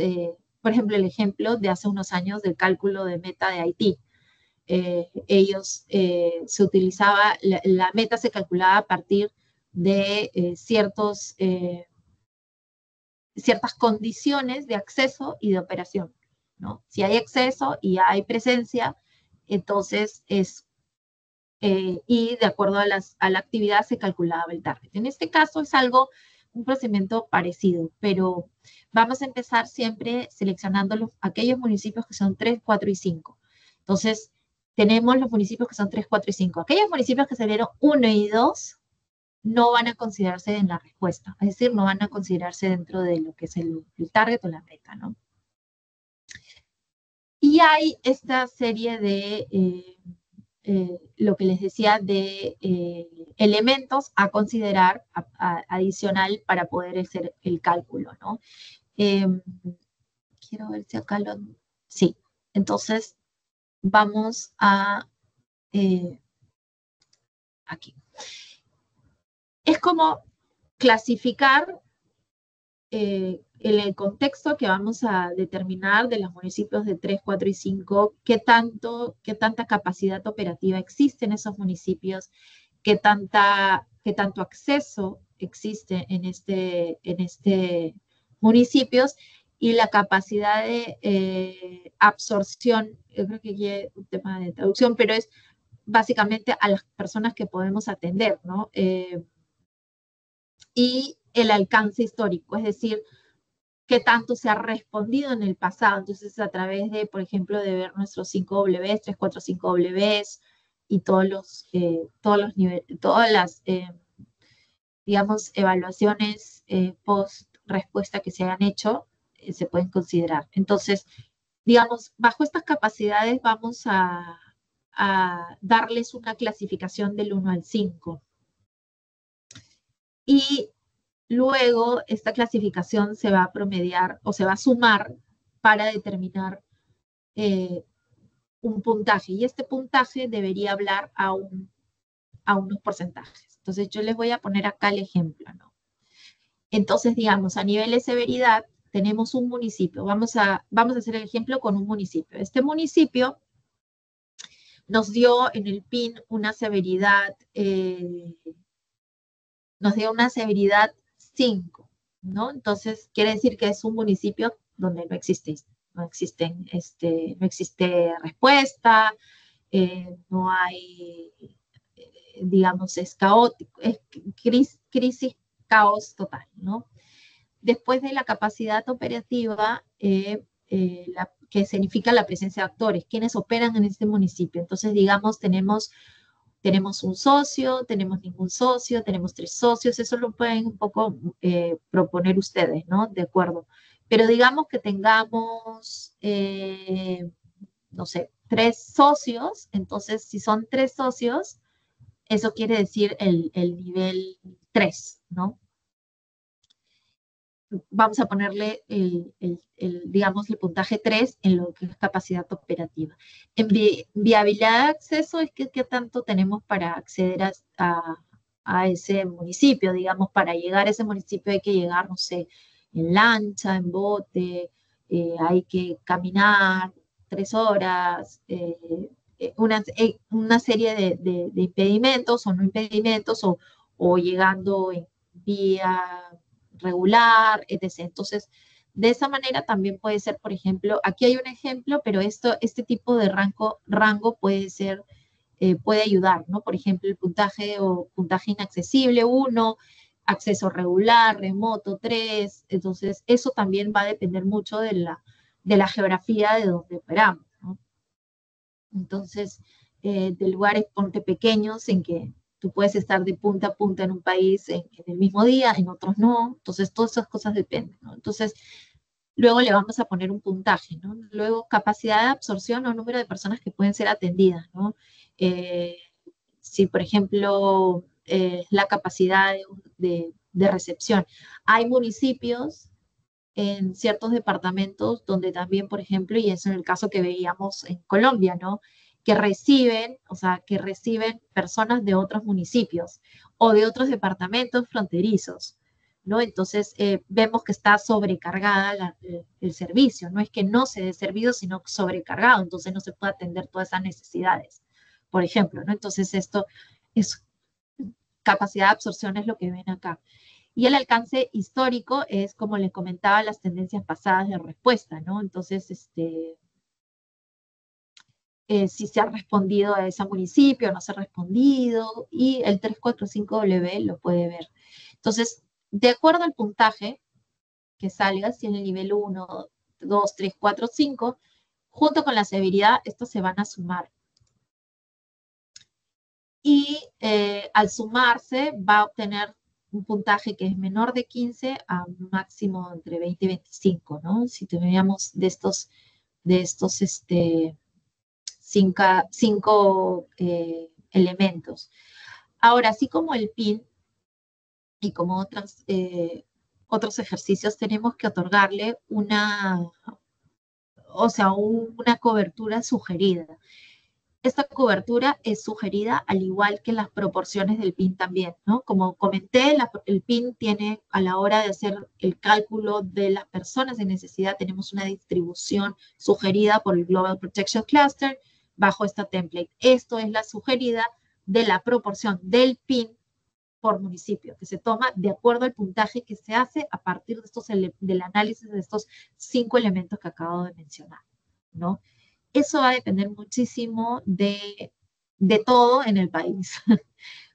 por ejemplo, el ejemplo de hace unos años del cálculo de meta de Haití. Se utilizaba, la meta se calculaba a partir de ciertas condiciones de acceso y de operación, ¿no? Si hay acceso y hay presencia, entonces y de acuerdo a la actividad se calculaba el target. En este caso es un procedimiento parecido, pero vamos a empezar siempre seleccionando aquellos municipios que son 3, 4 y 5. Entonces, tenemos los municipios que son 3, 4 y 5. Aquellos municipios que salieron 1 y 2 no van a considerarse en la respuesta, es decir, no van a considerarse dentro de lo que es el target o la meta, ¿no? Y hay esta serie de, lo que les decía, de elementos a considerar adicional para poder hacer el cálculo, ¿no? Quiero ver si acá lo... Sí, entonces vamos a... aquí. Es como clasificar en el contexto que vamos a determinar de los municipios de 3, 4 y 5, qué tanta capacidad operativa existe en esos municipios, qué tanto acceso existe en este municipios y la capacidad de absorción. Yo creo que aquí hay un tema de traducción, pero es básicamente a las personas que podemos atender, ¿no? Y el alcance histórico, es decir, qué tanto se ha respondido en el pasado. Entonces, a través de, por ejemplo, de ver nuestros 5 Ws, 3, 4, 5 Ws y todos los niveles, todas las, digamos, evaluaciones post-respuesta que se hayan hecho, se pueden considerar. Entonces, digamos, bajo estas capacidades vamos a darles una clasificación del 1 al 5. Y luego esta clasificación se va a promediar o se va a sumar para determinar un puntaje. Y este puntaje debería hablar a unos porcentajes. Entonces yo les voy a poner acá el ejemplo, ¿no? Entonces, digamos, a nivel de severidad tenemos un municipio. Vamos a hacer el ejemplo con un municipio. Este municipio nos dio en el PIN una severidad, nos dio una severidad 5, ¿no? Entonces, quiere decir que es un municipio donde no existe respuesta, no hay, digamos, es caótico, es crisis, caos total, ¿no? Después de la capacidad operativa, que significa la presencia de actores, quienes operan en este municipio. Entonces, digamos, tenemos un socio, tenemos ningún socio, tenemos 3 socios, eso lo pueden un poco proponer ustedes, ¿no? De acuerdo. Pero digamos que tengamos, no sé, 3 socios, entonces si son 3 socios, eso quiere decir el nivel 3, ¿no? Vamos a ponerle digamos, el puntaje 3 en lo que es capacidad operativa. En viabilidad de acceso es qué tanto tenemos para acceder a ese municipio. Digamos, para llegar a ese municipio hay que llegar, no sé, en lancha, en bote, hay que caminar 3 horas, una serie de impedimentos o no impedimentos, o llegando en vía regular, etc. Entonces, de esa manera también puede ser, por ejemplo, aquí hay un ejemplo, pero este tipo de rango puede ayudar, ¿no? Por ejemplo, el puntaje inaccesible 1, acceso regular, remoto 3, entonces eso también va a depender mucho de la geografía de donde operamos, ¿no? Entonces, de lugares, ponte pequeños en que tú puedes estar de punta a punta en un país en el mismo día, en otros no. Entonces, todas esas cosas dependen, ¿no? Entonces, luego le vamos a poner un puntaje, ¿no? Luego, capacidad de absorción o número de personas que pueden ser atendidas, ¿no? Si, por ejemplo, la capacidad de recepción. Hay municipios en ciertos departamentos donde también, por ejemplo, y eso en el caso que veíamos en Colombia, ¿no? Que reciben, o sea, que reciben personas de otros municipios o de otros departamentos fronterizos, ¿no? Entonces, vemos que está sobrecargada el servicio, no es que no se dé servicio, sino sobrecargado, entonces no se puede atender todas esas necesidades, por ejemplo, ¿no? Entonces, esto es capacidad de absorción, es lo que ven acá. Y el alcance histórico es, como les comentaba, las tendencias pasadas de respuesta, ¿no? Entonces, si se ha respondido a ese municipio, no se ha respondido, y el 345W lo puede ver. Entonces, de acuerdo al puntaje que salga, si en el nivel 1, 2, 3, 4, 5, junto con la severidad, estos se van a sumar. Y al sumarse va a obtener un puntaje que es menor de 15 a un máximo entre 20 y 25, ¿no? Si teníamos de estos cinco elementos. Ahora, así como el PIN y como otros ejercicios, tenemos que otorgarle una cobertura sugerida. Esta cobertura es sugerida al igual que las proporciones del PIN también, ¿no? Como comenté, el PIN tiene, a la hora de hacer el cálculo de las personas de necesidad, tenemos una distribución sugerida por el Global Protection Cluster bajo esta template. Esto es la sugerida de la proporción del PIN por municipio, que se toma de acuerdo al puntaje que se hace a partir del análisis de estos 5 elementos que acabo de mencionar, ¿no? Eso va a depender muchísimo de todo en el país,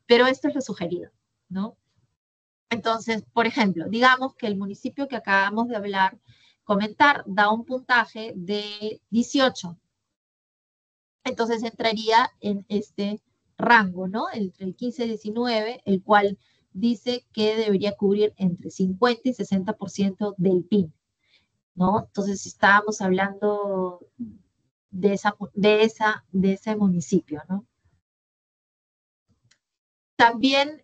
pero esto es lo sugerido, ¿no? Entonces, por ejemplo, digamos que el municipio que acabamos de comentar, da un puntaje de 18. Entonces entraría en este rango, ¿no? Entre el 15 y 19, el cual dice que debería cubrir entre 50 y 60% del PIB, ¿no? Entonces, estábamos hablando de ese municipio, ¿no? También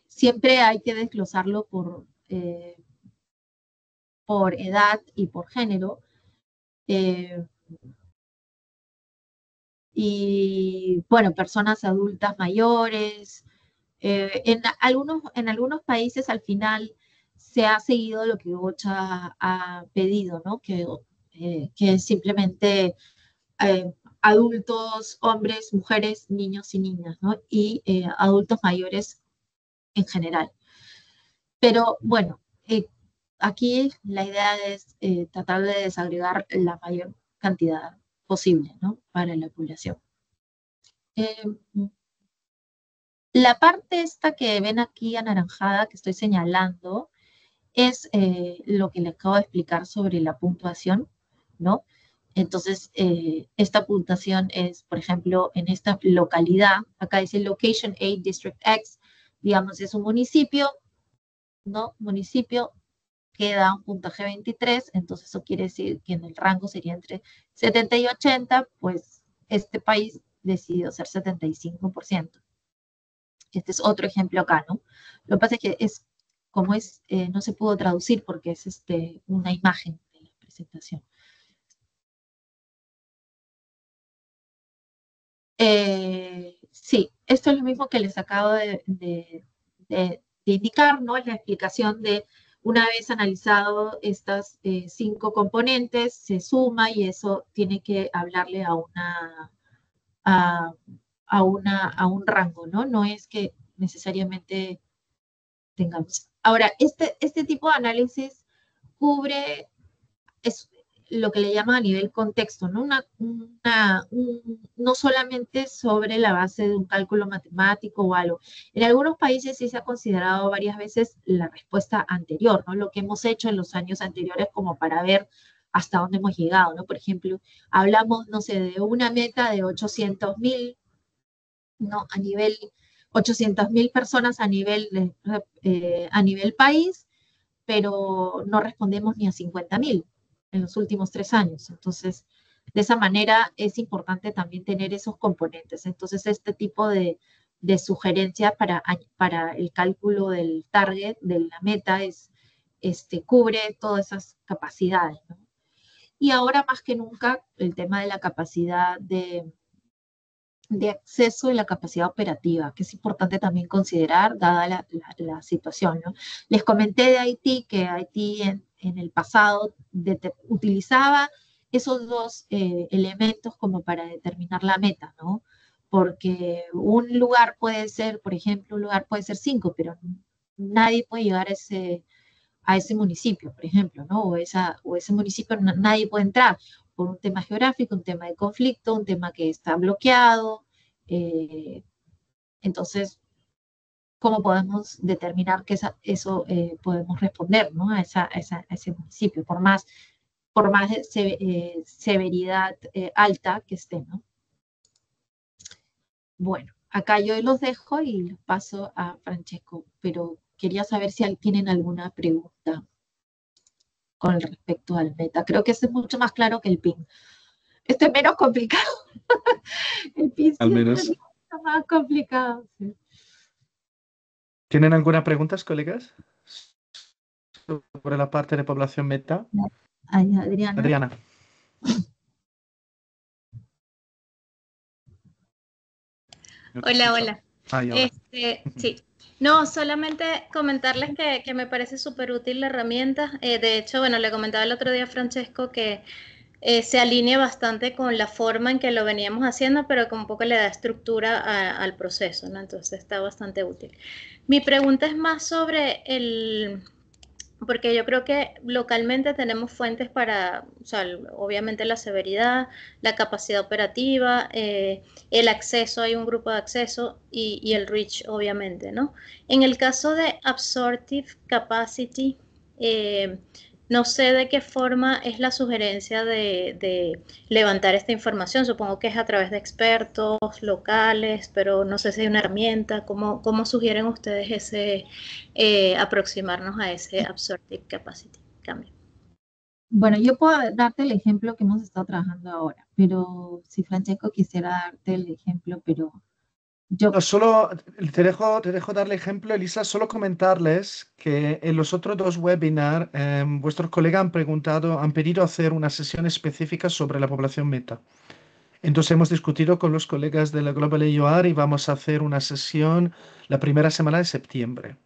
siempre hay que desglosarlo por edad y por género. Y bueno, personas adultas mayores. En algunos países al final se ha seguido lo que OCHA ha pedido, ¿no? Que es simplemente adultos, hombres, mujeres, niños y niñas, ¿no? Y adultos mayores en general. Pero bueno, aquí la idea es tratar de desagregar la mayor cantidad posible, ¿no? Para la población. La parte esta que ven aquí anaranjada que estoy señalando es lo que les acabo de explicar sobre la puntuación, ¿no? Entonces, esta puntuación es, por ejemplo, en esta localidad, acá dice Location 8 District X, digamos, es un municipio, ¿no? Municipio que da un puntaje 23, entonces eso quiere decir que en el rango sería entre 70 y 80, pues este país decidió ser 75%. Este es otro ejemplo acá, ¿no? Lo que pasa es que no se pudo traducir porque es una imagen de la presentación. Sí, esto es lo mismo que les acabo de indicar, ¿no? Es la explicación de una vez analizado estas 5 componentes, se suma y eso tiene que hablarle a un rango, ¿no? No es que necesariamente tengamos. Ahora, este tipo de análisis cubre lo que le llaman a nivel contexto, ¿no? No solamente sobre la base de un cálculo matemático o algo. En algunos países sí se ha considerado varias veces la respuesta anterior, ¿no? Lo que hemos hecho en los años anteriores como para ver hasta dónde hemos llegado, ¿no? Por ejemplo, hablamos, no sé, de una meta de 800.000, ¿no? A nivel 800.000 personas a nivel país, pero no respondemos ni a 50.000 en los últimos 3 años. Entonces, de esa manera es importante también tener esos componentes. Entonces, este tipo de sugerencia para el cálculo del target, de la meta, cubre todas esas capacidades, ¿no? Y ahora más que nunca el tema de la capacidad de acceso y la capacidad operativa, que es importante también considerar dada la situación, ¿no? Les comenté de Haití que Haití en el pasado utilizaba esos dos elementos como para determinar la meta, ¿no? Porque un lugar puede ser, por ejemplo, un lugar puede ser 5, pero nadie puede llegar a ese municipio, por ejemplo, ¿no? O ese municipio nadie puede entrar por un tema geográfico, un tema de conflicto, un tema que está bloqueado. Entonces, ¿cómo podemos determinar que eso podemos responder, ¿no? a ese municipio, por más severidad alta que esté, ¿no? Bueno, acá yo los dejo y los paso a Francesco, pero quería saber si tienen alguna pregunta con respecto al meta. Creo que este es mucho más claro que el PIN. Este es menos complicado. El PIN Al siempre menos. es mucho más complicado. Sí. ¿Tienen alguna pregunta, colegas? Sobre la parte de población meta. Ay, Adriana. Adriana. No te Hola, escucho. hola. Ay, ahora. Sí. No, solamente comentarles que me parece súper útil la herramienta. De hecho, bueno, le comentaba el otro día a Francesco que se alinea bastante con la forma en que lo veníamos haciendo, pero que un poco le da estructura al proceso, ¿no? Entonces está bastante útil. Mi pregunta es más sobre porque yo creo que localmente tenemos fuentes para, o sea, obviamente la severidad, la capacidad operativa, el acceso, hay un grupo de acceso y el reach, obviamente, ¿no? En el caso de absorptive capacity, no sé de qué forma es la sugerencia de levantar esta información. Supongo que es a través de expertos locales, pero no sé si hay una herramienta. ¿Cómo sugieren ustedes aproximarnos a ese absorptive capacity cambio? Bueno, yo puedo darte el ejemplo que hemos estado trabajando ahora, pero si Francesco quisiera darte el ejemplo, pero yo... No, solo te dejo darle ejemplo, Elisa, solo comentarles que en los otros 2 webinars vuestros colegas han pedido hacer una sesión específica sobre la población meta. Entonces hemos discutido con los colegas de la Global AUR y vamos a hacer una sesión la primera semana de septiembre.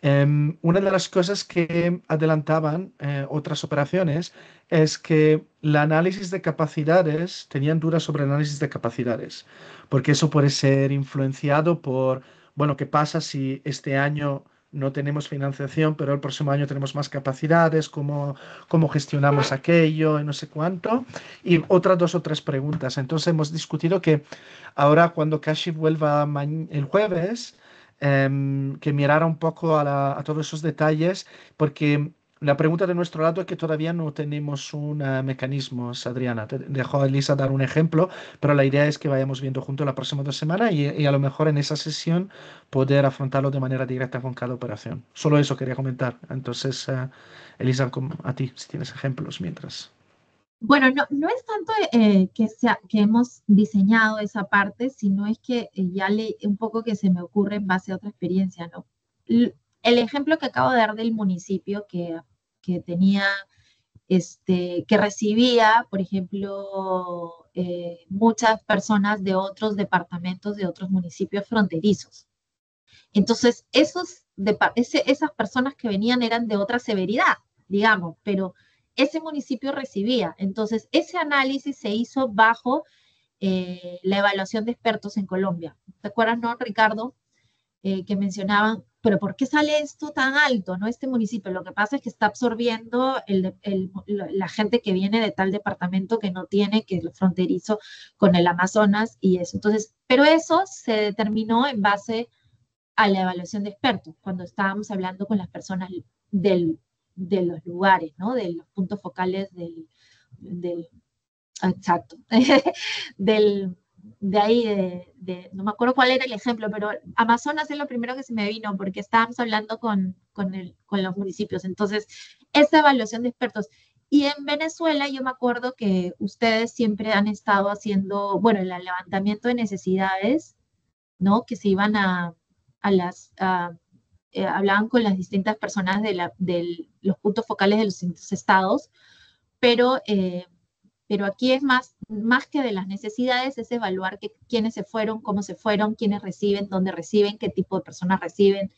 Una de las cosas que adelantaban otras operaciones es que el análisis de capacidades, tenían dudas sobre el análisis de capacidades, porque eso puede ser influenciado por, bueno, ¿qué pasa si este año no tenemos financiación, pero el próximo año tenemos más capacidades? ¿Cómo gestionamos aquello? Y no sé cuánto. Y otras 2 o 3 preguntas. Entonces hemos discutido que ahora cuando Kashif vuelva el jueves, que mirara un poco a todos esos detalles, porque la pregunta de nuestro lado es que todavía no tenemos un mecanismo, Adriana. Te dejo a Elisa dar un ejemplo, pero la idea es que vayamos viendo juntos las próximas 2 semanas y a lo mejor en esa sesión poder afrontarlo de manera directa con cada operación. Solo eso quería comentar. Entonces, Elisa, a ti, si tienes ejemplos mientras. Bueno, no es tanto que hemos diseñado esa parte, sino es que un poco que se me ocurre en base a otra experiencia, ¿no? El ejemplo que acabo de dar del municipio que tenía, que recibía, por ejemplo, muchas personas de otros departamentos, de otros municipios fronterizos. Entonces, esas personas que venían eran de otra severidad, digamos, pero ese municipio recibía. Entonces, ese análisis se hizo bajo la evaluación de expertos en Colombia. ¿Te acuerdas, no, Ricardo? Que mencionaban, pero ¿por qué sale esto tan alto, no? Este municipio, lo que pasa es que está absorbiendo la gente que viene de tal departamento que no tiene, que es fronterizo con el Amazonas y eso. Entonces, pero eso se determinó en base a la evaluación de expertos, cuando estábamos hablando con las personas de los lugares, ¿no? De los puntos focales exacto, de ahí, no me acuerdo cuál era el ejemplo, pero Amazonas es lo primero que se me vino porque estábamos hablando con los municipios. Entonces, esa evaluación de expertos. Y en Venezuela yo me acuerdo que ustedes siempre han estado haciendo, bueno, el levantamiento de necesidades, ¿no? Que se iban hablaban con las distintas personas de los puntos focales de los distintos estados, pero, pero aquí es más que de las necesidades, es evaluar quiénes se fueron, cómo se fueron, quiénes reciben, dónde reciben, qué tipo de personas reciben.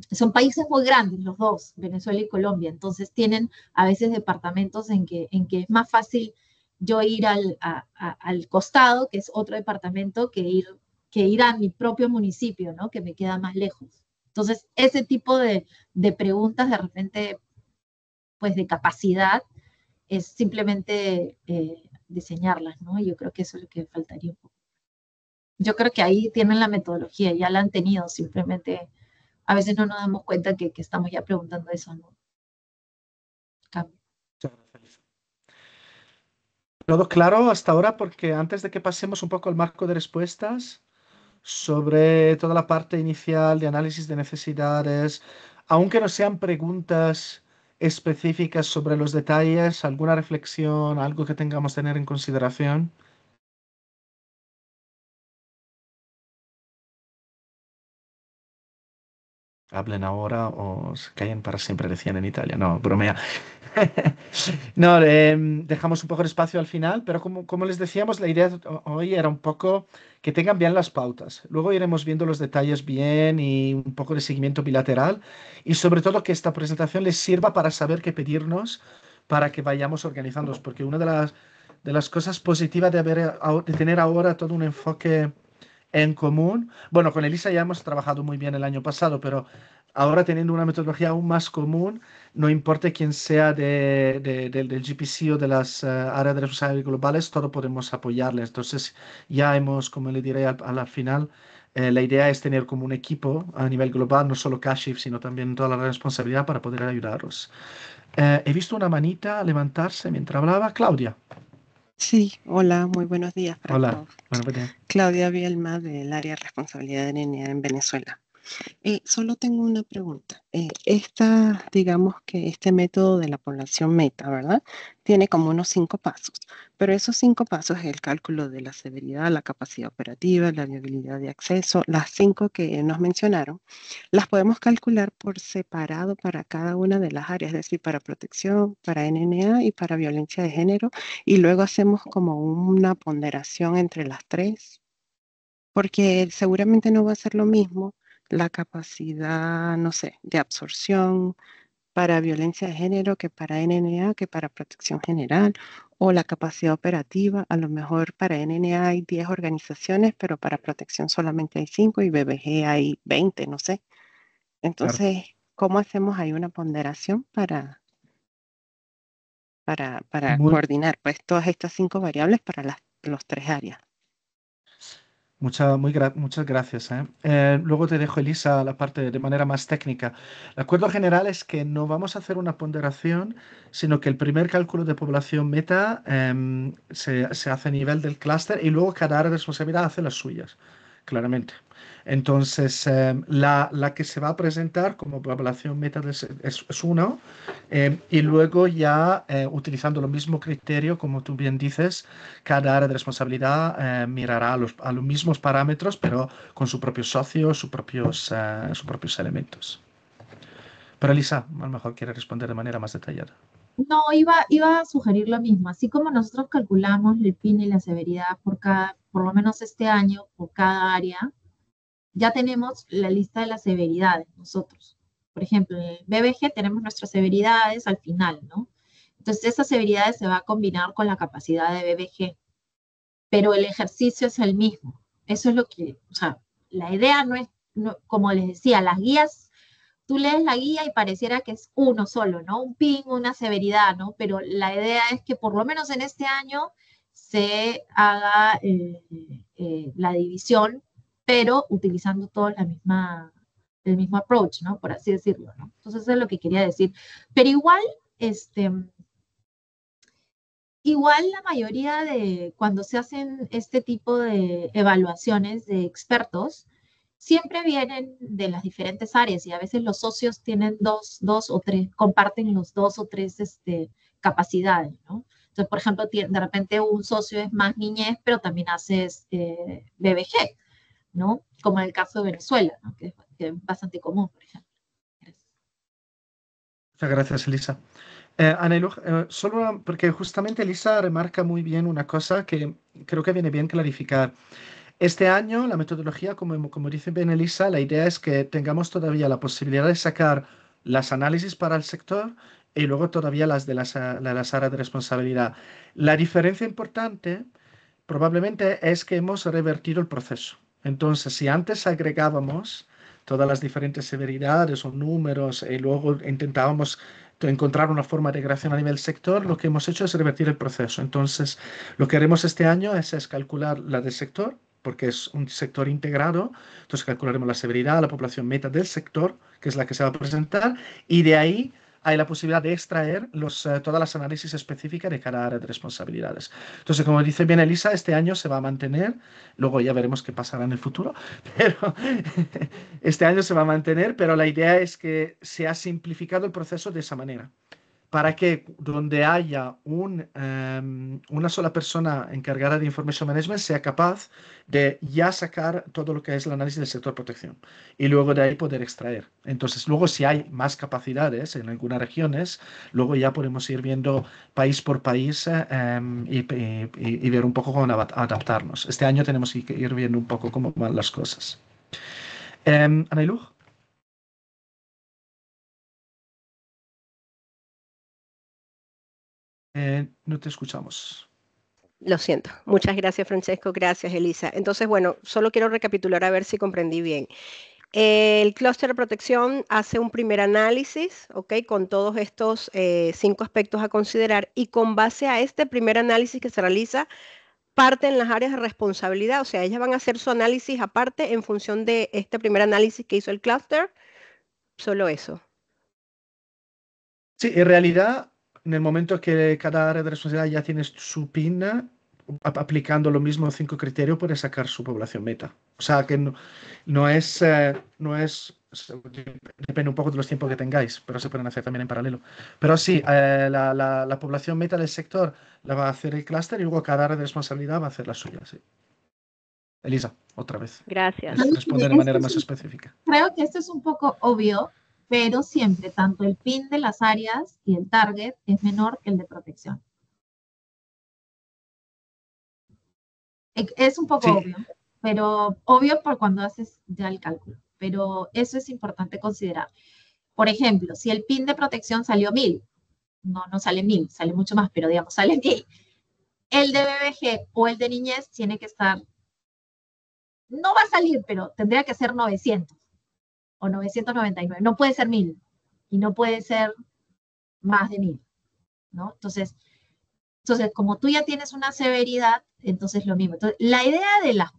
Son países muy grandes los dos, Venezuela y Colombia, entonces tienen a veces departamentos en que es más fácil yo ir al costado, que es otro departamento, que ir a mi propio municipio, ¿no? Que me queda más lejos. Entonces, ese tipo de preguntas de repente, pues de capacidad, es simplemente diseñarlas, ¿no? Y yo creo que eso es lo que faltaría un poco. Yo creo que ahí tienen la metodología, ya la han tenido, simplemente a veces no nos damos cuenta que estamos ya preguntando eso, ¿no? Cambio. ¿Todo claro hasta ahora? Porque antes de que pasemos un poco al marco de respuestas, sobre toda la parte inicial de análisis de necesidades, aunque no sean preguntas específicas sobre los detalles, alguna reflexión, algo que tengamos que tener en consideración. Hablen ahora o se callen para siempre, decían en Italia. No, bromea. No, dejamos un poco de espacio al final, pero como les decíamos, la idea hoy era un poco que tengan bien las pautas. Luego iremos viendo los detalles bien y un poco de seguimiento bilateral y sobre todo que esta presentación les sirva para saber qué pedirnos para que vayamos organizándonos, porque una de las cosas positivas de tener ahora todo un enfoque en común. Bueno, con Elisa ya hemos trabajado muy bien el año pasado, pero ahora teniendo una metodología aún más común, no importa quién sea del GPC o de las áreas de responsabilidad globales, todo podemos apoyarles. Entonces, ya hemos, como le diré al final, la idea es tener como un equipo a nivel global, no solo Kashif, sino también toda la responsabilidad para poder ayudaros. He visto una manita levantarse mientras hablaba. Claudia. Sí, hola, muy buenos días para Hola. todos. Bueno, pues, Claudia Bielma del área de responsabilidad de NNA en Venezuela. Solo tengo una pregunta. Digamos que este método de la población meta, ¿verdad? Tiene como unos 5 pasos, pero esos 5 pasos es el cálculo de la severidad, la capacidad operativa, la viabilidad de acceso, las 5 que nos mencionaron, las podemos calcular por separado para cada una de las áreas, es decir, para protección, para NNA y para violencia de género, y luego hacemos como una ponderación entre las 3, porque seguramente no va a ser lo mismo la capacidad, no sé, de absorción para violencia de género que para NNA, que para protección general, o la capacidad operativa, a lo mejor para NNA hay 10 organizaciones, pero para protección solamente hay 5 y BBG hay 20, no sé. Entonces, ¿cómo hacemos ahí una ponderación para muy, coordinar pues todas estas 5 variables para los 3 áreas? Muchas gracias. Luego te dejo, Elisa, la parte de manera más técnica. El acuerdo general es que no vamos a hacer una ponderación, sino que el primer cálculo de población meta se hace a nivel del clúster y luego cada área de responsabilidad hace las suyas, claramente. Entonces, la que se va a presentar como población meta es uno, y luego ya utilizando el mismo criterio, como tú bien dices, cada área de responsabilidad mirará a los mismos parámetros, pero con su propio socio, sus propios elementos. Pero Elisa, a lo mejor quiere responder de manera más detallada. No, iba a sugerir lo mismo. Así como nosotros calculamos el PIN y la severidad por lo menos este año, por cada área, ya tenemos la lista de las severidades nosotros. Por ejemplo, en el BBG tenemos nuestras severidades al final, ¿no? Entonces, esas severidades se va a combinar con la capacidad de BBG, pero el ejercicio es el mismo. Eso es lo que, o sea, la idea no es, como les decía, las guías, tú lees la guía y pareciera que es uno solo, ¿no? Un PIN, una severidad, ¿no? Pero la idea es que por lo menos en este año se haga la división, pero utilizando toda el mismo approach, ¿no? Por así decirlo, ¿no? Entonces eso es lo que quería decir. Pero igual, Igual la mayoría de cuando se hacen este tipo de evaluaciones de expertos, siempre vienen de las diferentes áreas y a veces los socios tienen dos o tres, comparten los dos o tres capacidades, ¿no? Entonces, por ejemplo, de repente un socio es más niñez, pero también hace BBG, ¿no? Como en el caso de Venezuela, ¿no? Que es bastante común, por ejemplo. Muchas gracias, Elisa. Anelú, solo porque justamente Elisa remarca muy bien una cosa que creo que viene bien clarificar. Este año, la metodología, como dice bien Elisa, la idea es que tengamos todavía la posibilidad de sacar las análisis para el sector y luego todavía las de las áreas de responsabilidad. La diferencia importante probablemente es que hemos revertido el proceso. Entonces, si antes agregábamos todas las diferentes severidades o números y luego intentábamos encontrar una forma de creación a nivel sector, lo que hemos hecho es revertir el proceso. Entonces, lo que haremos este año es calcular la del sector, porque es un sector integrado. Entonces, calcularemos la severidad, la población meta del sector, que es la que se va a presentar, y de ahí hay la posibilidad de extraer todas las análisis específicas de cada área de responsabilidades. Entonces, como dice bien Elisa, este año se va a mantener, luego ya veremos qué pasará en el futuro, pero este año se va a mantener, pero la idea es que se ha simplificado el proceso de esa manera, para que donde haya una sola persona encargada de Information Management sea capaz de ya sacar todo lo que es el análisis del sector protección y luego de ahí poder extraer. Entonces, luego si hay más capacidades en algunas regiones, luego ya podemos ir viendo país por país y ver un poco cómo adaptarnos. Este año tenemos que ir viendo un poco cómo van las cosas. Anailu. No te escuchamos. Lo siento. Muchas gracias, Francesco. Gracias, Elisa. Entonces, bueno, solo quiero recapitular a ver si comprendí bien. El clúster de protección hace un primer análisis, ¿ok? Con todos estos 5 aspectos a considerar y con base a este primer análisis que se realiza, parten las áreas de responsabilidad, o sea, ellas van a hacer su análisis aparte en función de este primer análisis que hizo el clúster, solo eso. Sí, en realidad, en el momento que cada área de responsabilidad ya tiene su PIN, aplicando los mismos 5 criterios, puede sacar su población meta. O sea, que no es, depende un poco de los tiempos que tengáis, pero se pueden hacer también en paralelo. Pero sí, la población meta del sector la va a hacer el clúster y luego cada área de responsabilidad va a hacer la suya, sí. Elisa, otra vez. Gracias. Responde de manera más específica. Creo que esto es un poco obvio, pero siempre tanto el PIN de las áreas y el target es menor que el de protección. Es un poco obvio, pero obvio por cuando haces ya el cálculo, pero eso es importante considerar. Por ejemplo, si el PIN de protección salió 1000, no sale 1000, sale mucho más, pero digamos sale 1000, el de BBG o el de niñez tiene que estar, no va a salir, pero tendría que ser 900 o 999, no puede ser 1000 y no puede ser más de 1000, ¿no? Entonces, como tú ya tienes una severidad, entonces lo mismo. Entonces, la idea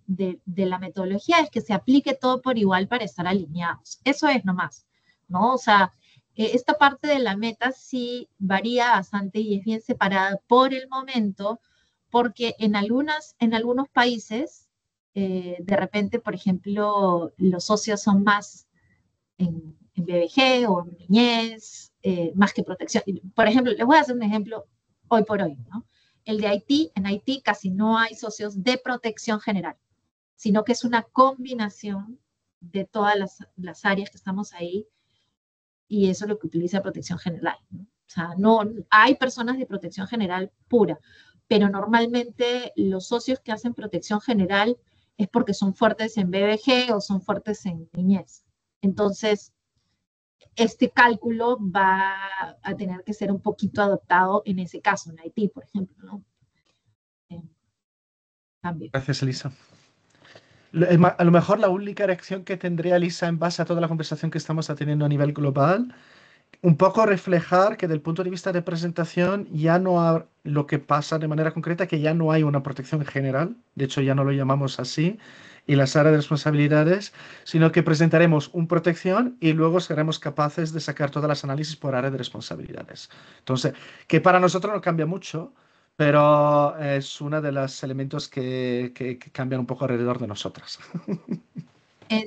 de la metodología es que se aplique todo por igual para estar alineados. Eso es nomás, ¿no? O sea, esta parte de la meta sí varía bastante y es bien separada por el momento, porque en algunos países, de repente, por ejemplo, los socios son más en BBG o en niñez, más que protección. Por ejemplo, les voy a hacer un ejemplo hoy por hoy, ¿no? El de Haití, en Haití casi no hay socios de protección general, sino que es una combinación de todas las áreas que estamos ahí y eso es lo que utiliza protección general, ¿no? O sea, no hay personas de protección general pura, pero normalmente los socios que hacen protección general es porque son fuertes en BBG o son fuertes en niñez. Entonces, este cálculo va a tener que ser un poquito adoptado en ese caso, en Haití, por ejemplo, ¿no? También. Gracias, Elisa. A lo mejor la única reacción que tendría Elisa en base a toda la conversación que estamos teniendo a nivel global, un poco reflejar que desde el punto de vista de presentación ya no hay lo que pasa de manera concreta, que ya no hay una protección general, de hecho ya no lo llamamos así, y las áreas de responsabilidades, sino que presentaremos una protección y luego seremos capaces de sacar todas las análisis por área de responsabilidades. Entonces, que para nosotros no cambia mucho, pero es uno de los elementos que cambian un poco alrededor de nosotras.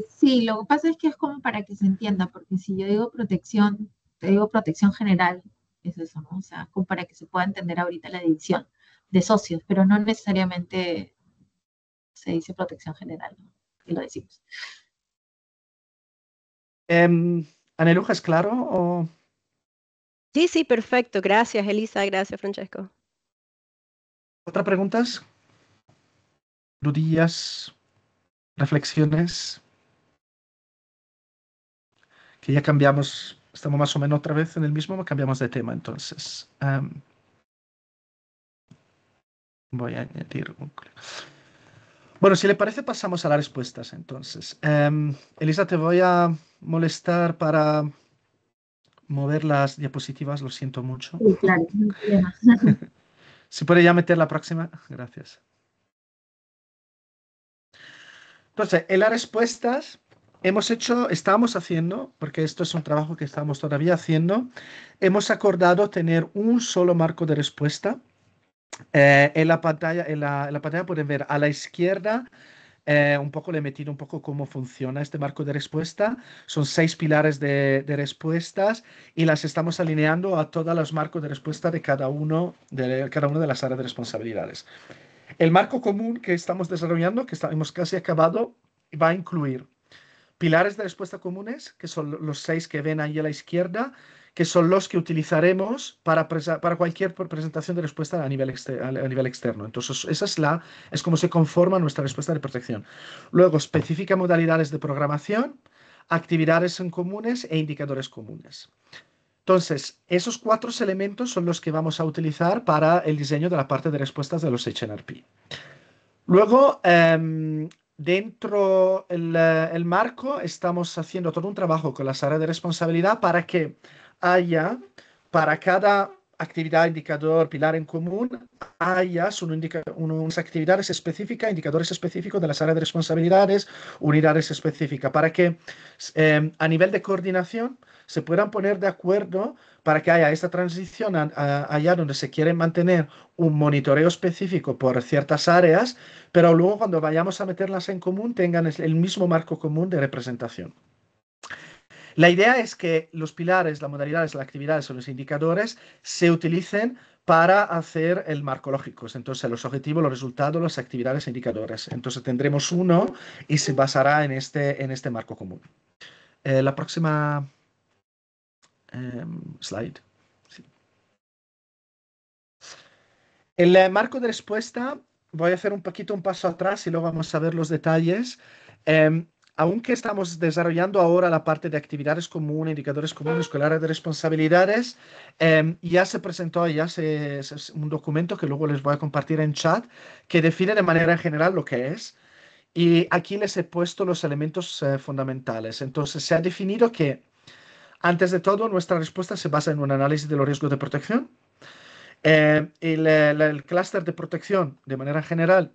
Sí, lo que pasa es que es como para que se entienda, porque si yo digo protección, te digo protección general, es eso, ¿no? O sea, como para que se pueda entender ahorita la división de socios, pero no necesariamente se dice protección general, ¿no? Y lo decimos. ¿Aneluja es claro? O... Sí, sí, perfecto. Gracias, Elisa. Gracias, Francesco. ¿Otra preguntas? ¿Dudillas? ¿Reflexiones? Que ya cambiamos, estamos más o menos otra vez en el mismo, cambiamos de tema, entonces. Voy a añadir un... Bueno, si le parece, pasamos a las respuestas, entonces. Elisa, te voy a molestar para mover las diapositivas, lo siento mucho. Sí, claro, no hay problema. Si puede ya meter la próxima, gracias. Entonces, en las respuestas estábamos haciendo, porque esto es un trabajo que estamos todavía haciendo, hemos acordado tener un solo marco de respuesta. En la pantalla pueden ver a la izquierda, un poco le he metido un poco cómo funciona este marco de respuesta. Son 6 pilares de respuestas y las estamos alineando a todos los marcos de respuesta de cada uno de las áreas de responsabilidades. El marco común que estamos desarrollando, que hemos casi acabado, va a incluir pilares de respuesta comunes, que son los 6 que ven ahí a la izquierda, que son los que utilizaremos para cualquier presentación de respuesta a nivel externo. Entonces, esa es como se conforma nuestra respuesta de protección. Luego, especifica modalidades de programación, actividades en comunes e indicadores comunes. Entonces, esos 4 elementos son los que vamos a utilizar para el diseño de la parte de respuestas de los HNRP. Luego, dentro del marco, estamos haciendo todo un trabajo con las áreas de responsabilidad para que haya, para cada actividad, indicador, pilar en común, haya unas actividades específicas, indicadores específicos de las áreas de responsabilidades, unidades específicas, para que a nivel de coordinación se puedan poner de acuerdo para que haya esta transición allá donde se quiere mantener un monitoreo específico por ciertas áreas, pero luego cuando vayamos a meterlas en común tengan el mismo marco común de representación. La idea es que los pilares, las modalidades, las actividades o los indicadores se utilicen para hacer el marco lógico. Entonces, los objetivos, los resultados, las actividades e indicadores. Entonces, tendremos uno y se basará en este marco común. La próxima slide. Sí. El marco de respuesta, voy a hacer un poquito un paso atrás y luego vamos a ver los detalles. Aunque estamos desarrollando ahora la parte de actividades comunes, indicadores comunes con el área de responsabilidades, ya se presentó es un documento que luego les voy a compartir en chat que define de manera general lo que es. Y aquí les he puesto los elementos fundamentales. Entonces, se ha definido que, antes de todo, nuestra respuesta se basa en un análisis de los riesgos de protección. El clúster de protección, de manera general,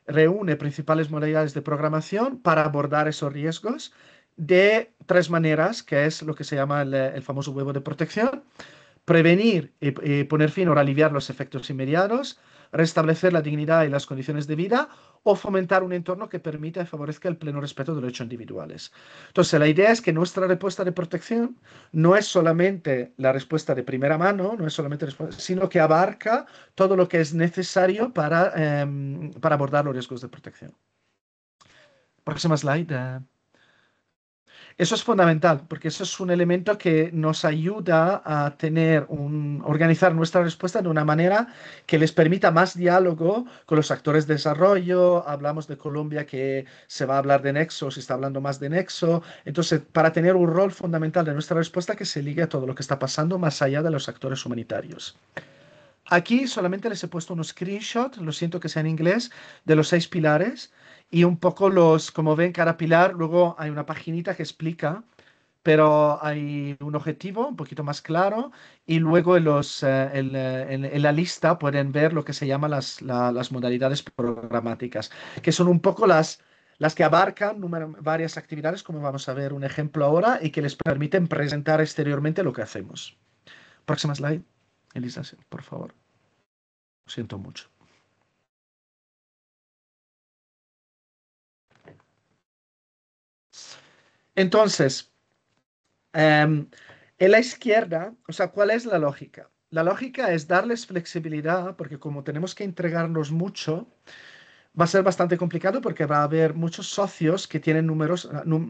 reúne principales modalidades de programación para abordar esos riesgos de 3 maneras, que es lo que se llama el famoso huevo de protección: prevenir y poner fin o aliviar los efectos inmediatos, restablecer la dignidad y las condiciones de vida, o fomentar un entorno que permita y favorezca el pleno respeto de los derechos individuales. Entonces, la idea es que nuestra respuesta de protección no es solamente la respuesta de primera mano, no es solamente sino que abarca todo lo que es necesario para abordar los riesgos de protección. Próxima slide. Eso es fundamental, porque eso es un elemento que nos ayuda a organizar nuestra respuesta de una manera que les permita más diálogo con los actores de desarrollo. Hablamos de Colombia, que se va a hablar de Nexo, se está hablando más de Nexo. Entonces, para tener un rol fundamental de nuestra respuesta que se ligue a todo lo que está pasando más allá de los actores humanitarios. Aquí solamente les he puesto unos screenshots, lo siento que sea en inglés, de los 6 pilares. Y un poco como ven, cada pilar, luego hay una paginita que explica, pero hay un objetivo un poquito más claro y luego en la lista pueden ver lo que se llama las modalidades programáticas, que son un poco las que abarcan varias actividades, como vamos a ver un ejemplo ahora, y que les permiten presentar exteriormente lo que hacemos. Próxima slide, Elisa, por favor. siento mucho. Entonces, en la izquierda, o sea, ¿cuál es la lógica? La lógica es darles flexibilidad, porque como tenemos que entregarnos mucho, va a ser bastante complicado porque va a haber muchos socios que tienen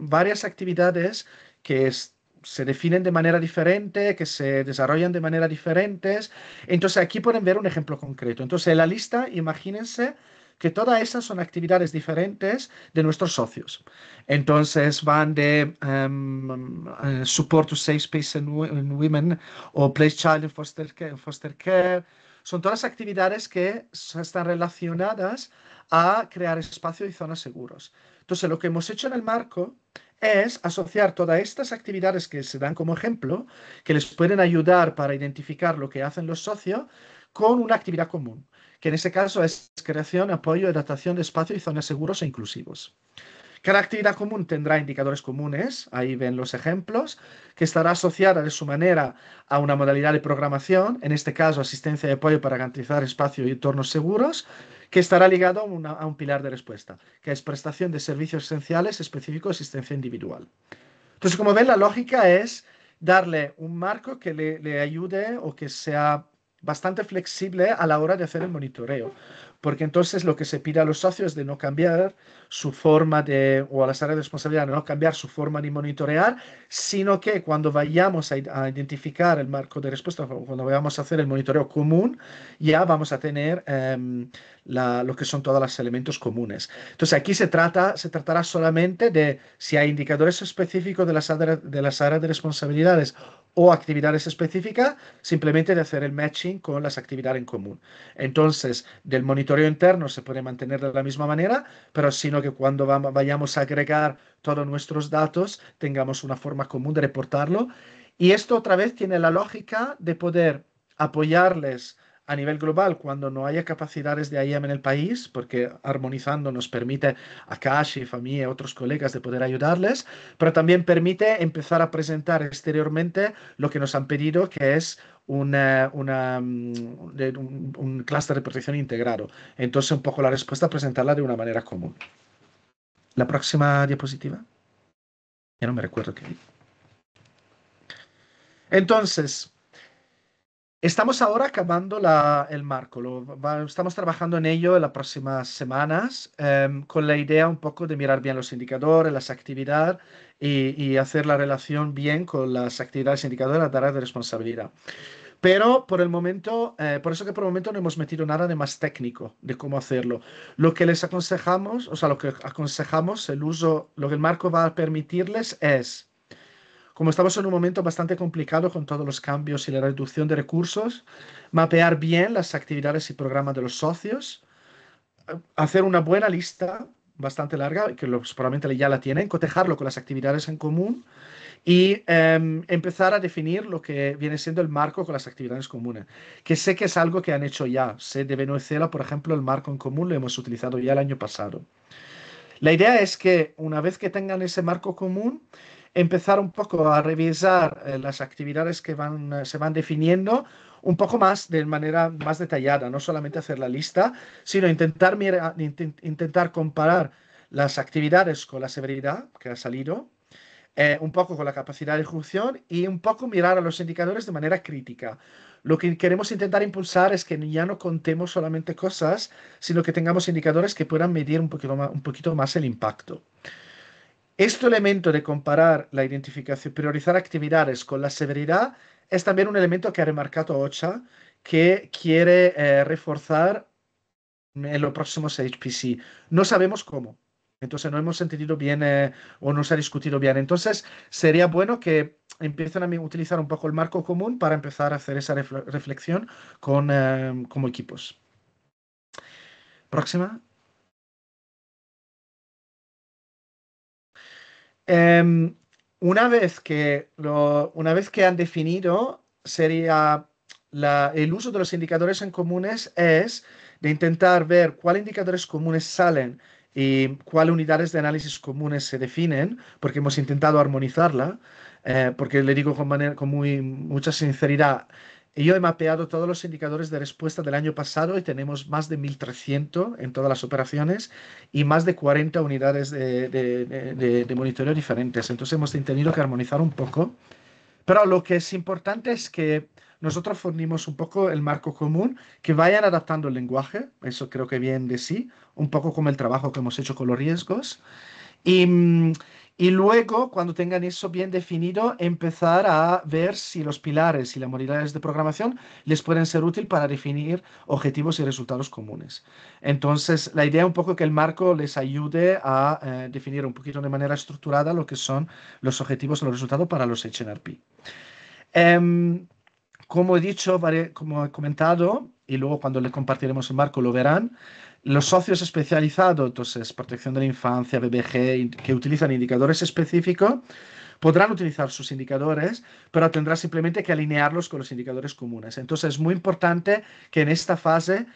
varias actividades que se definen de manera diferente, que se desarrollan de manera diferentes. Entonces aquí pueden ver un ejemplo concreto. Entonces en la lista, imagínense que todas esas son actividades diferentes de nuestros socios. Entonces van de Support to Safe Space in Women o Place Child in Foster Care. Son todas actividades que están relacionadas a crear espacios y zonas seguros. Entonces, lo que hemos hecho en el marco es asociar todas estas actividades que se dan como ejemplo, que les pueden ayudar para identificar lo que hacen los socios, con una actividad común, que en este caso es creación, apoyo y adaptación de espacios y zonas seguros e inclusivos. Cada actividad común tendrá indicadores comunes, ahí ven los ejemplos, que estará asociada de su manera a una modalidad de programación, en este caso asistencia y apoyo para garantizar espacios y entornos seguros, que estará ligado a un pilar de respuesta, que es prestación de servicios esenciales específicos de asistencia individual. Entonces, como ven, la lógica es darle un marco que le ayude o que sea bastante flexible a la hora de hacer el monitoreo, porque entonces lo que se pide a los socios es de no cambiar su forma o a las áreas de responsabilidad, de no cambiar su forma de monitorear, sino que cuando vayamos a identificar el marco de respuesta, cuando vayamos a hacer el monitoreo común, ya vamos a tener lo que son todos los elementos comunes. Entonces aquí se tratará solamente de si hay indicadores específicos de las áreas de responsabilidades o actividades específicas, simplemente de hacer el matching con las actividades en común. Entonces, del monitoreo interno se puede mantener de la misma manera, pero sino que cuando vayamos a agregar todos nuestros datos, tengamos una forma común de reportarlo. Y esto otra vez tiene la lógica de poder apoyarles a nivel global cuando no haya capacidades de IAM en el país, porque armonizando nos permite a Kashi, familia y otros colegas de poder ayudarles, pero también permite empezar a presentar exteriormente lo que nos han pedido, que es un clúster de protección integrado. Entonces, un poco la respuesta, presentarla de una manera común. La próxima diapositiva. Ya no me recuerdo qué. Entonces, estamos ahora acabando el marco, estamos trabajando en ello en las próximas semanas, con la idea un poco de mirar bien los indicadores, las actividades y hacer la relación bien con las actividades indicadoras de áreas de responsabilidad. Pero por el momento, por eso que por el momento no hemos metido nada de más técnico de cómo hacerlo. Lo que les aconsejamos, o sea, lo que aconsejamos, lo que el marco va a permitirles es, como estamos en un momento bastante complicado con todos los cambios y la reducción de recursos, mapear bien las actividades y programas de los socios, hacer una buena lista bastante larga, que probablemente ya la tienen, cotejarlo con las actividades en común y empezar a definir lo que viene siendo el marco con las actividades comunes, que sé que es algo que han hecho ya. Sé de Venezuela, por ejemplo, el marco en común lo hemos utilizado ya el año pasado. La idea es que una vez que tengan ese marco común, empezar un poco a revisar las actividades que se van definiendo un poco más de manera más detallada, no solamente hacer la lista, sino intentar comparar las actividades con la severidad que ha salido, un poco con la capacidad de ejecución y un poco mirar a los indicadores de manera crítica. Lo que queremos intentar impulsar es que ya no contemos solamente cosas, sino que tengamos indicadores que puedan medir un poquito más el impacto. Este elemento de comparar la identificación, priorizar actividades con la severidad, es también un elemento que ha remarcado OCHA, que quiere reforzar en los próximos HPC. No sabemos cómo. Entonces no hemos entendido bien o no se ha discutido bien. Entonces sería bueno que empiecen a utilizar un poco el marco común para empezar a hacer esa reflexión como equipos. Próxima. Una vez que han definido, sería el uso de los indicadores en comunes es de intentar ver cuáles indicadores comunes salen y cuáles unidades de análisis comunes se definen, porque hemos intentado armonizarla, porque le digo con mucha sinceridad, Y yo he mapeado todos los indicadores de respuesta del año pasado y tenemos más de 1.300 en todas las operaciones y más de 40 unidades de monitoreo diferentes. Entonces hemos tenido que armonizar un poco. Pero lo que es importante es que nosotros fornimos un poco el marco común, que vayan adaptando el lenguaje, eso creo que viene de sí, un poco como el trabajo que hemos hecho con los riesgos. Y luego, cuando tengan eso bien definido, empezar a ver si los pilares y las modalidades de programación les pueden ser útil para definir objetivos y resultados comunes. Entonces, la idea un poco que el marco les ayude a definir un poquito de manera estructurada lo que son los objetivos y los resultados para los HNRP. Como he dicho, como he comentado, y luego cuando le compartiremos el marco lo verán, los socios especializados, entonces protección de la infancia, BBG, que utilizan indicadores específicos, podrán utilizar sus indicadores, pero tendrán simplemente que alinearlos con los indicadores comunes. Entonces es muy importante que en esta fase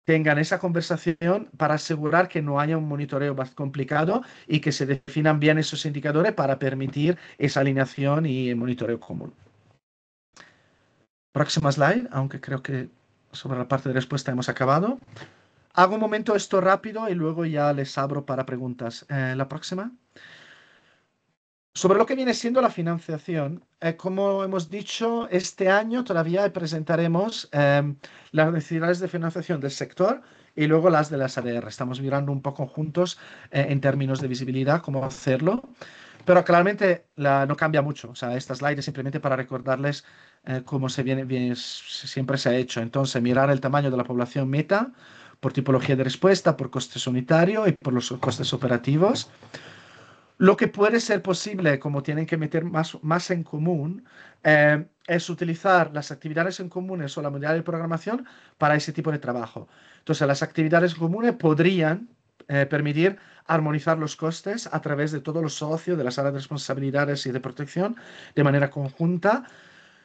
tengan esa conversación para asegurar que no haya un monitoreo más complicado y que se definan bien esos indicadores para permitir esa alineación y el monitoreo común. Próxima slide, aunque creo que sobre la parte de respuesta hemos acabado. Hago un momento esto rápido y luego ya les abro para preguntas. La próxima. Sobre lo que viene siendo la financiación, como hemos dicho, este año todavía presentaremos las necesidades de financiación del sector y luego las de las ADR. Estamos mirando un poco juntos en términos de visibilidad cómo hacerlo, pero claramente no cambia mucho. O sea, esta slide es simplemente para recordarles cómo siempre se ha hecho. Entonces, mirar el tamaño de la población meta por tipología de respuesta, por coste unitario y por los costes operativos. Lo que puede ser posible, como tienen que meter más en común, es utilizar las actividades en comunes o la modalidad de programación para ese tipo de trabajo. Entonces, las actividades comunes podrían permitir armonizar los costes a través de todos los socios de las áreas de responsabilidades y de protección de manera conjunta.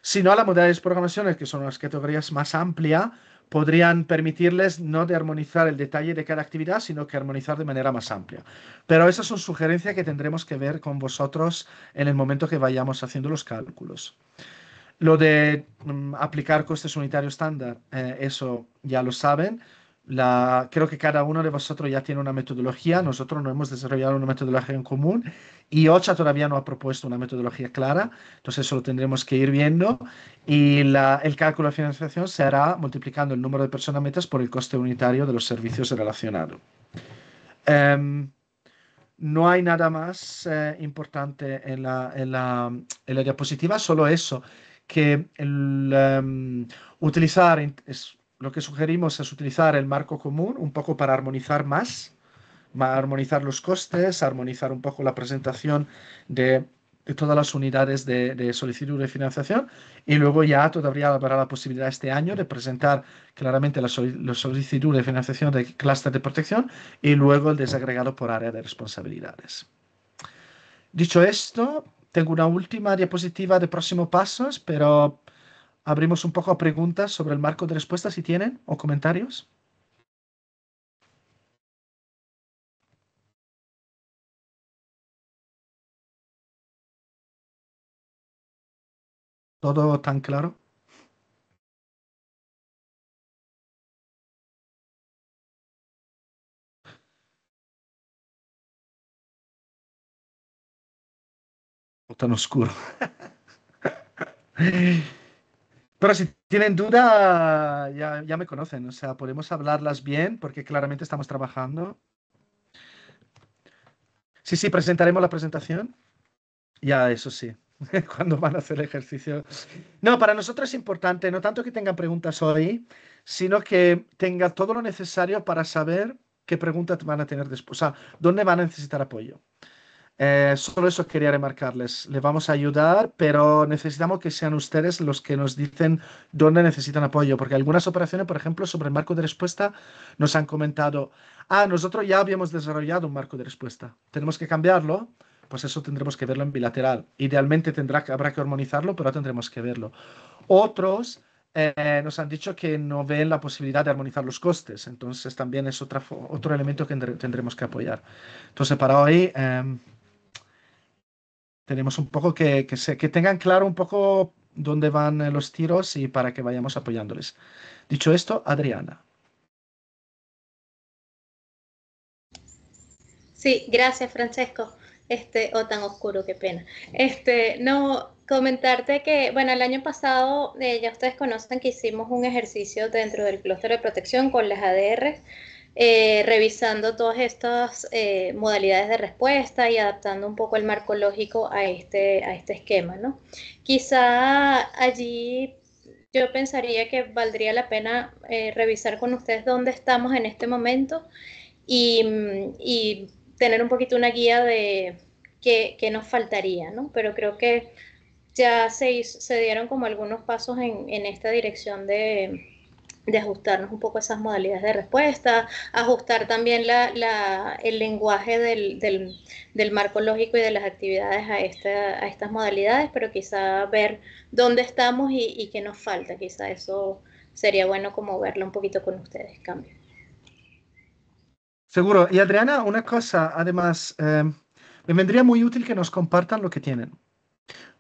Si no, las modalidades de programación, que son las categorías más amplias, podrían permitirles no de armonizar el detalle de cada actividad, sino que armonizar de manera más amplia. Pero esas son sugerencias que tendremos que ver con vosotros en el momento que vayamos haciendo los cálculos. Lo de aplicar costes unitarios estándar, eso ya lo saben. Creo que cada uno de vosotros ya tiene una metodología. Nosotros no hemos desarrollado una metodología en común y OCHA todavía no ha propuesto una metodología clara. Entonces eso lo tendremos que ir viendo. Y el cálculo de financiación se hará multiplicando el número de personas metas por el coste unitario de los servicios relacionados. No hay nada más importante en la diapositiva, solo eso, que lo que sugerimos es utilizar el marco común un poco para armonizar armonizar los costes, armonizar un poco la presentación de todas las unidades de solicitud de financiación y luego ya todavía habrá la posibilidad este año de presentar claramente la solicitud de financiación de clúster de protección y luego el desagregado por área de responsabilidades. Dicho esto, tengo una última diapositiva de próximos pasos, pero abrimos un poco a preguntas sobre el marco de respuesta si tienen o comentarios. ¿Todo tan claro? ¿O tan oscuro? Pero si tienen duda, ya me conocen. O sea, podemos hablarlas bien porque claramente estamos trabajando. Sí, presentaremos la presentación. Ya, eso sí. Cuando van a hacer el ejercicio. No, para nosotros es importante, no tanto que tengan preguntas hoy, sino que tengan todo lo necesario para saber qué preguntas van a tener después, o sea, dónde van a necesitar apoyo. Solo eso quería remarcarles. Les vamos a ayudar, pero necesitamos que sean ustedes los que nos dicen dónde necesitan apoyo, porque algunas operaciones, por ejemplo, sobre el marco de respuesta, nos han comentado, nosotros ya habíamos desarrollado un marco de respuesta, tenemos que cambiarlo. Pues eso tendremos que verlo en bilateral. Idealmente habrá que armonizarlo, pero tendremos que verlo. Otros nos han dicho que no ven la posibilidad de armonizar los costes. Entonces también es otro elemento que tendremos que apoyar. Entonces para hoy tenemos un poco que tengan claro un poco dónde van los tiros y para que vayamos apoyándoles. Dicho esto, Adriana. Sí, gracias, Francesco. O tan oscuro, qué pena. No, comentarte que, bueno, el año pasado, ya ustedes conocen que hicimos un ejercicio dentro del clúster de protección con las ADR, revisando todas estas modalidades de respuesta y adaptando un poco el marco lógico a este esquema, ¿no? Quizá allí yo pensaría que valdría la pena revisar con ustedes dónde estamos en este momento y tener un poquito una guía de qué nos faltaría, ¿no? Pero creo que ya se dieron como algunos pasos en esta dirección de ajustarnos un poco a esas modalidades de respuesta, ajustar también el lenguaje del marco lógico y de las actividades a estas modalidades, pero quizá ver dónde estamos y qué nos falta, quizá eso sería bueno como verlo un poquito con ustedes, cambio. Seguro. Y Adriana, una cosa, además, me vendría muy útil que nos compartan lo que tienen,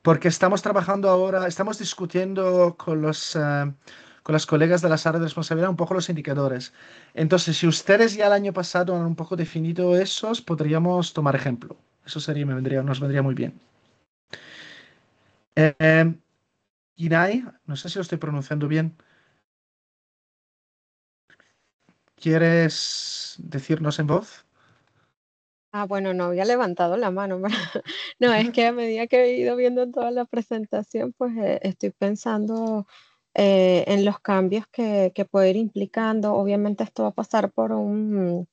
porque estamos trabajando ahora, estamos discutiendo con las colegas de las áreas de responsabilidad un poco los indicadores. Entonces, si ustedes ya el año pasado han un poco definido esos, podríamos tomar ejemplo. Eso sería, nos vendría muy bien. Ginay, no sé si lo estoy pronunciando bien. ¿Quieres decirnos en voz? Bueno, no había levantado la mano. No, es que a medida que he ido viendo toda la presentación, pues estoy pensando en los cambios que puede ir implicando. Obviamente esto va a pasar por un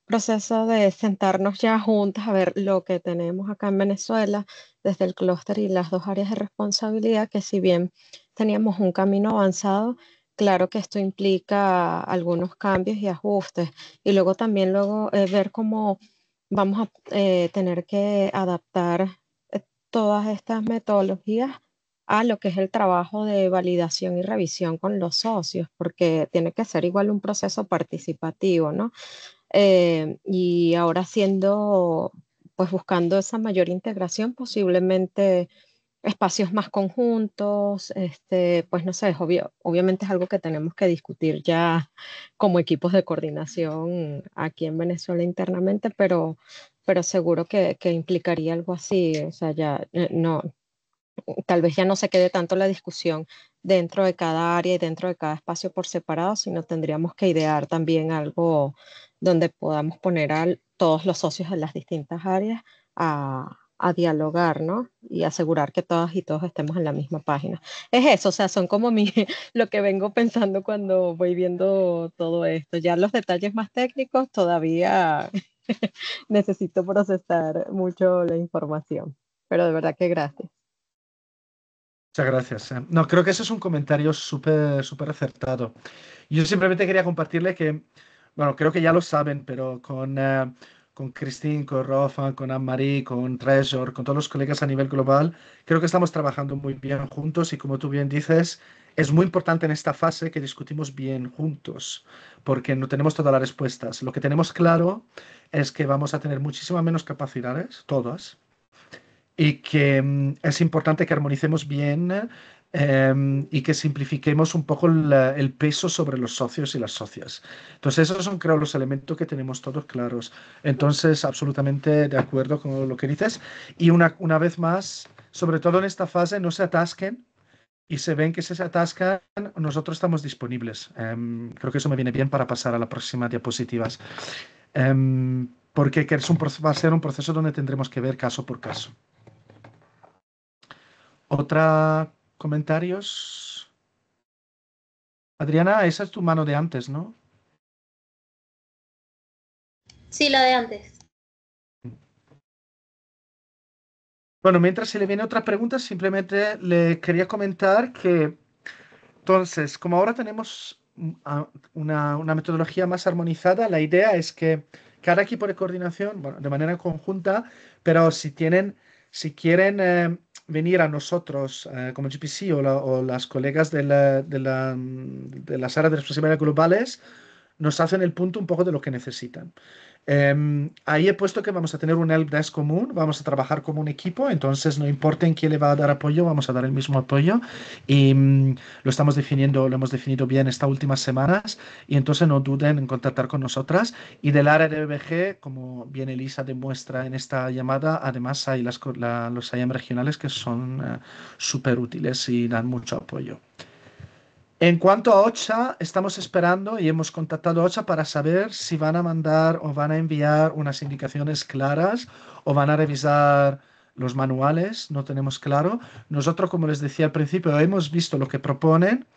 proceso de sentarnos ya juntas a ver lo que tenemos acá en Venezuela desde el clúster y las dos áreas de responsabilidad, que si bien teníamos un camino avanzado, claro que esto implica algunos cambios y ajustes. Y luego también ver cómo vamos a tener que adaptar todas estas metodologías a lo que es el trabajo de validación y revisión con los socios, porque tiene que ser igual un proceso participativo, ¿no? Y ahora pues buscando esa mayor integración, posiblemente espacios más conjuntos, pues no sé, obviamente es algo que tenemos que discutir ya como equipos de coordinación aquí en Venezuela internamente, pero seguro que implicaría algo así, o sea, ya no, tal vez ya no se quede tanto la discusión dentro de cada área y dentro de cada espacio por separado, sino tendríamos que idear también algo donde podamos poner a todos los socios de las distintas áreas a dialogar, ¿no? Y asegurar que todas y todos estemos en la misma página. Es eso, o sea, son como lo que vengo pensando cuando voy viendo todo esto. Ya los detalles más técnicos todavía necesito procesar mucho la información, pero de verdad que gracias. Muchas gracias. No, creo que ese es un comentario súper, súper acertado. Yo simplemente quería compartirle que, bueno, creo que ya lo saben, pero con Christine, con Rafa, con Anne-Marie, con Treasure, con todos los colegas a nivel global, creo que estamos trabajando muy bien juntos y como tú bien dices, es muy importante en esta fase que discutimos bien juntos, porque no tenemos todas las respuestas. Lo que tenemos claro es que vamos a tener muchísimas menos capacidades, todas, y que es importante que armonicemos bien y que simplifiquemos un poco el peso sobre los socios y las socias. Entonces, esos son, creo, los elementos que tenemos todos claros. Entonces, absolutamente de acuerdo con lo que dices. Y una vez más, sobre todo en esta fase, no se atasquen. Y se ven que se atascan, nosotros estamos disponibles. Creo que eso me viene bien para pasar a la próxima diapositivas. Porque va a ser un proceso donde tendremos que ver caso por caso. ¿Otra comentarios? Adriana, esa es tu mano de antes, ¿no? Sí, la de antes. Bueno, mientras se le viene otra pregunta, simplemente le quería comentar que, entonces, como ahora tenemos una metodología más armonizada, la idea es que cada equipo de coordinación, bueno, de manera conjunta, pero si quieren venir a nosotros como GPC o las colegas de las áreas de responsabilidad globales, nos hacen el punto un poco de lo que necesitan. Ahí he puesto que vamos a tener un helpdesk común, vamos a trabajar como un equipo, entonces no importa en quién le va a dar apoyo, vamos a dar el mismo apoyo y lo hemos definido bien estas últimas semanas y entonces no duden en contactar con nosotras. Y del área de BBG, como bien Elisa demuestra en esta llamada, además hay los IAM regionales que son súper útiles y dan mucho apoyo. En cuanto a OCHA, estamos esperando y hemos contactado a OCHA para saber si van a mandar o van a enviar unas indicaciones claras o van a revisar los manuales, no tenemos claro. Nosotros, como les decía al principio, hemos visto lo que proponen.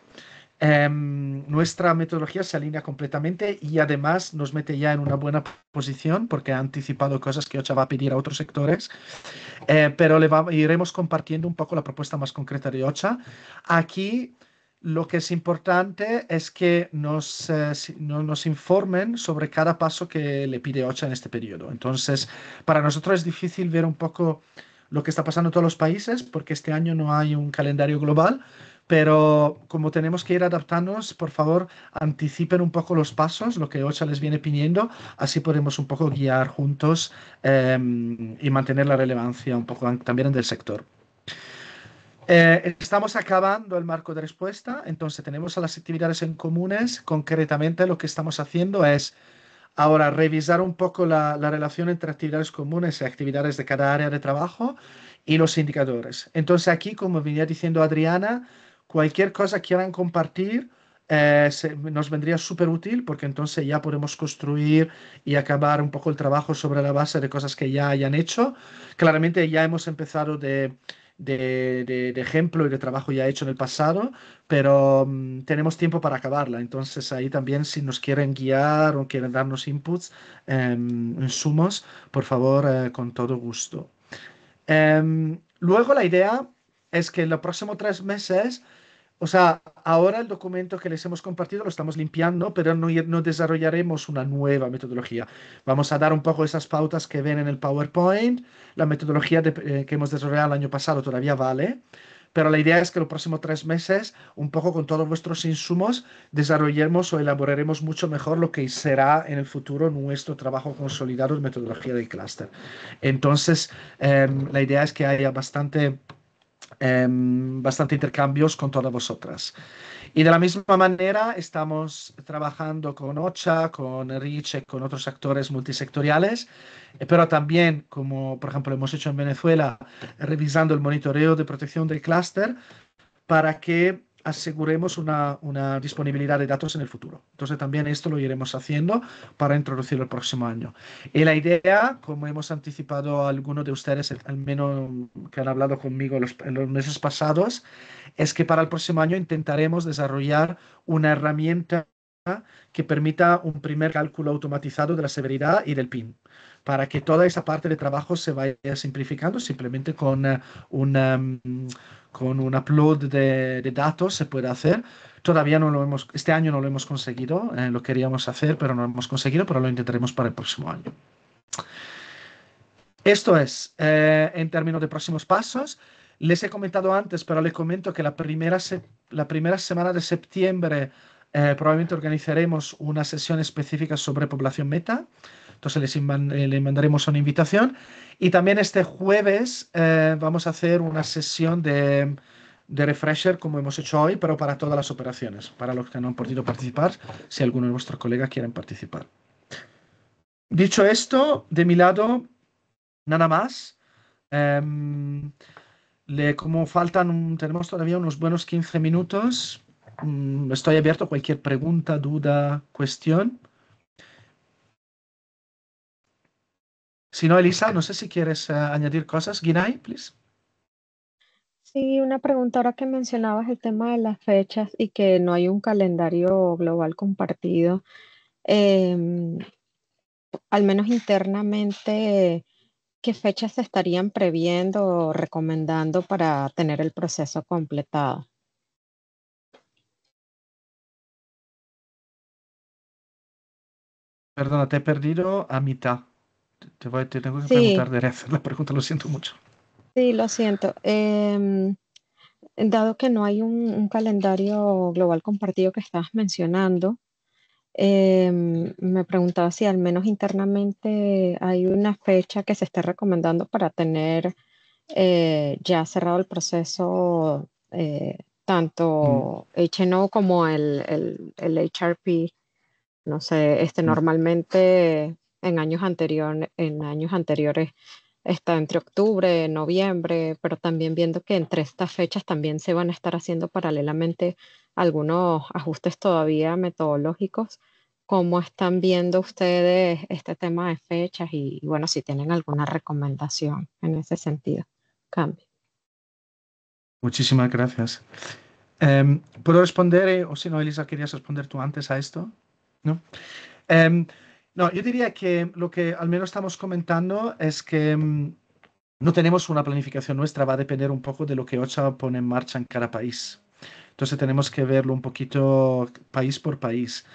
Nuestra metodología se alinea completamente y además nos mete ya en una buena posición porque ha anticipado cosas que OCHA va a pedir a otros sectores, pero iremos compartiendo un poco la propuesta más concreta de OCHA. Aquí lo que es importante es que nos informen sobre cada paso que le pide OCHA en este periodo. Entonces, para nosotros es difícil ver un poco lo que está pasando en todos los países porque este año no hay un calendario global, pero como tenemos que ir adaptándonos, por favor, anticipen un poco los pasos, lo que OCHA les viene pidiendo, así podemos un poco guiar juntos y mantener la relevancia un poco también del sector. Estamos acabando el marco de respuesta, entonces tenemos a las actividades en comunes. Concretamente lo que estamos haciendo es ahora revisar un poco la relación entre actividades comunes y actividades de cada área de trabajo y los indicadores. Entonces aquí, como venía diciendo Adriana, cualquier cosa que quieran compartir nos vendría súper útil porque entonces ya podemos construir y acabar un poco el trabajo sobre la base de cosas que ya hayan hecho. Claramente ya hemos empezado de ejemplo y de trabajo ya hecho en el pasado, pero tenemos tiempo para acabarla. Entonces ahí también si nos quieren guiar o quieren darnos inputs, insumos, por favor, con todo gusto. Luego la idea es que en los próximos 3 meses, o sea, ahora el documento que les hemos compartido lo estamos limpiando, pero no desarrollaremos una nueva metodología. Vamos a dar un poco esas pautas que ven en el PowerPoint. La metodología que hemos desarrollado el año pasado todavía vale, pero la idea es que los próximos 3 meses, un poco con todos vuestros insumos, desarrollemos o elaboraremos mucho mejor lo que será en el futuro nuestro trabajo consolidado de metodología del clúster. Entonces, la idea es que haya bastante intercambios con todas vosotras. Y de la misma manera estamos trabajando con OCHA, con REACH, con otros actores multisectoriales, pero también, como por ejemplo hemos hecho en Venezuela, revisando el monitoreo de protección del clúster para que aseguremos una disponibilidad de datos en el futuro. Entonces también esto lo iremos haciendo para introducirlo el próximo año. Y la idea, como hemos anticipado a algunos de ustedes, al menos que han hablado conmigo en los meses pasados, es que para el próximo año intentaremos desarrollar una herramienta que permita un primer cálculo automatizado de la severidad y del PIN, para que toda esa parte de trabajo se vaya simplificando simplemente con un upload de datos se puede hacer. Todavía este año no lo hemos conseguido, lo queríamos hacer, pero no lo hemos conseguido, pero lo intentaremos para el próximo año. Esto es, en términos de próximos pasos, les he comentado antes, pero les comento que la primera semana de septiembre probablemente organizaremos una sesión específica sobre población meta. Entonces les mandaremos una invitación. Y también este jueves vamos a hacer una sesión de refresher como hemos hecho hoy, pero para todas las operaciones, para los que no han podido participar, si alguno de vuestros colegas quieren participar. Dicho esto, de mi lado, nada más. Como tenemos todavía unos buenos 15 minutos, estoy abierto a cualquier pregunta, duda, cuestión. Si no, Elisa, no sé si quieres añadir cosas. Ginay, please. Sí, una pregunta ahora que mencionabas el tema de las fechas y que no hay un calendario global compartido. Al menos internamente, ¿qué fechas se estarían previendo o recomendando para tener el proceso completado? Perdona, te he perdido a mitad. Te tengo que Sí, preguntar de hacer la pregunta, lo siento mucho. sí, lo siento. Dado que no hay un calendario global compartido que estabas mencionando, Me preguntaba si al menos internamente hay una fecha que se esté recomendando para tener ya cerrado el proceso, Mm. tanto HNO como el HRP. No sé, Mm. normalmente en años anteriores está entre octubre, noviembre, pero también viendo que entre estas fechas también se van a estar haciendo paralelamente algunos ajustes todavía metodológicos. ¿Cómo están viendo ustedes este tema de fechas y bueno, si tienen alguna recomendación en ese sentido? Cambio. Muchísimas gracias. ¿Puedo responder? O si no, Elisa, ¿querías responder tú antes a esto? ¿No? Em, no, yo diría que lo que al menos estamos comentando es que no tenemos una planificación nuestra, va a depender un poco de lo que OCHA pone en marcha en cada país. Entonces tenemos que verlo un poquito país por país.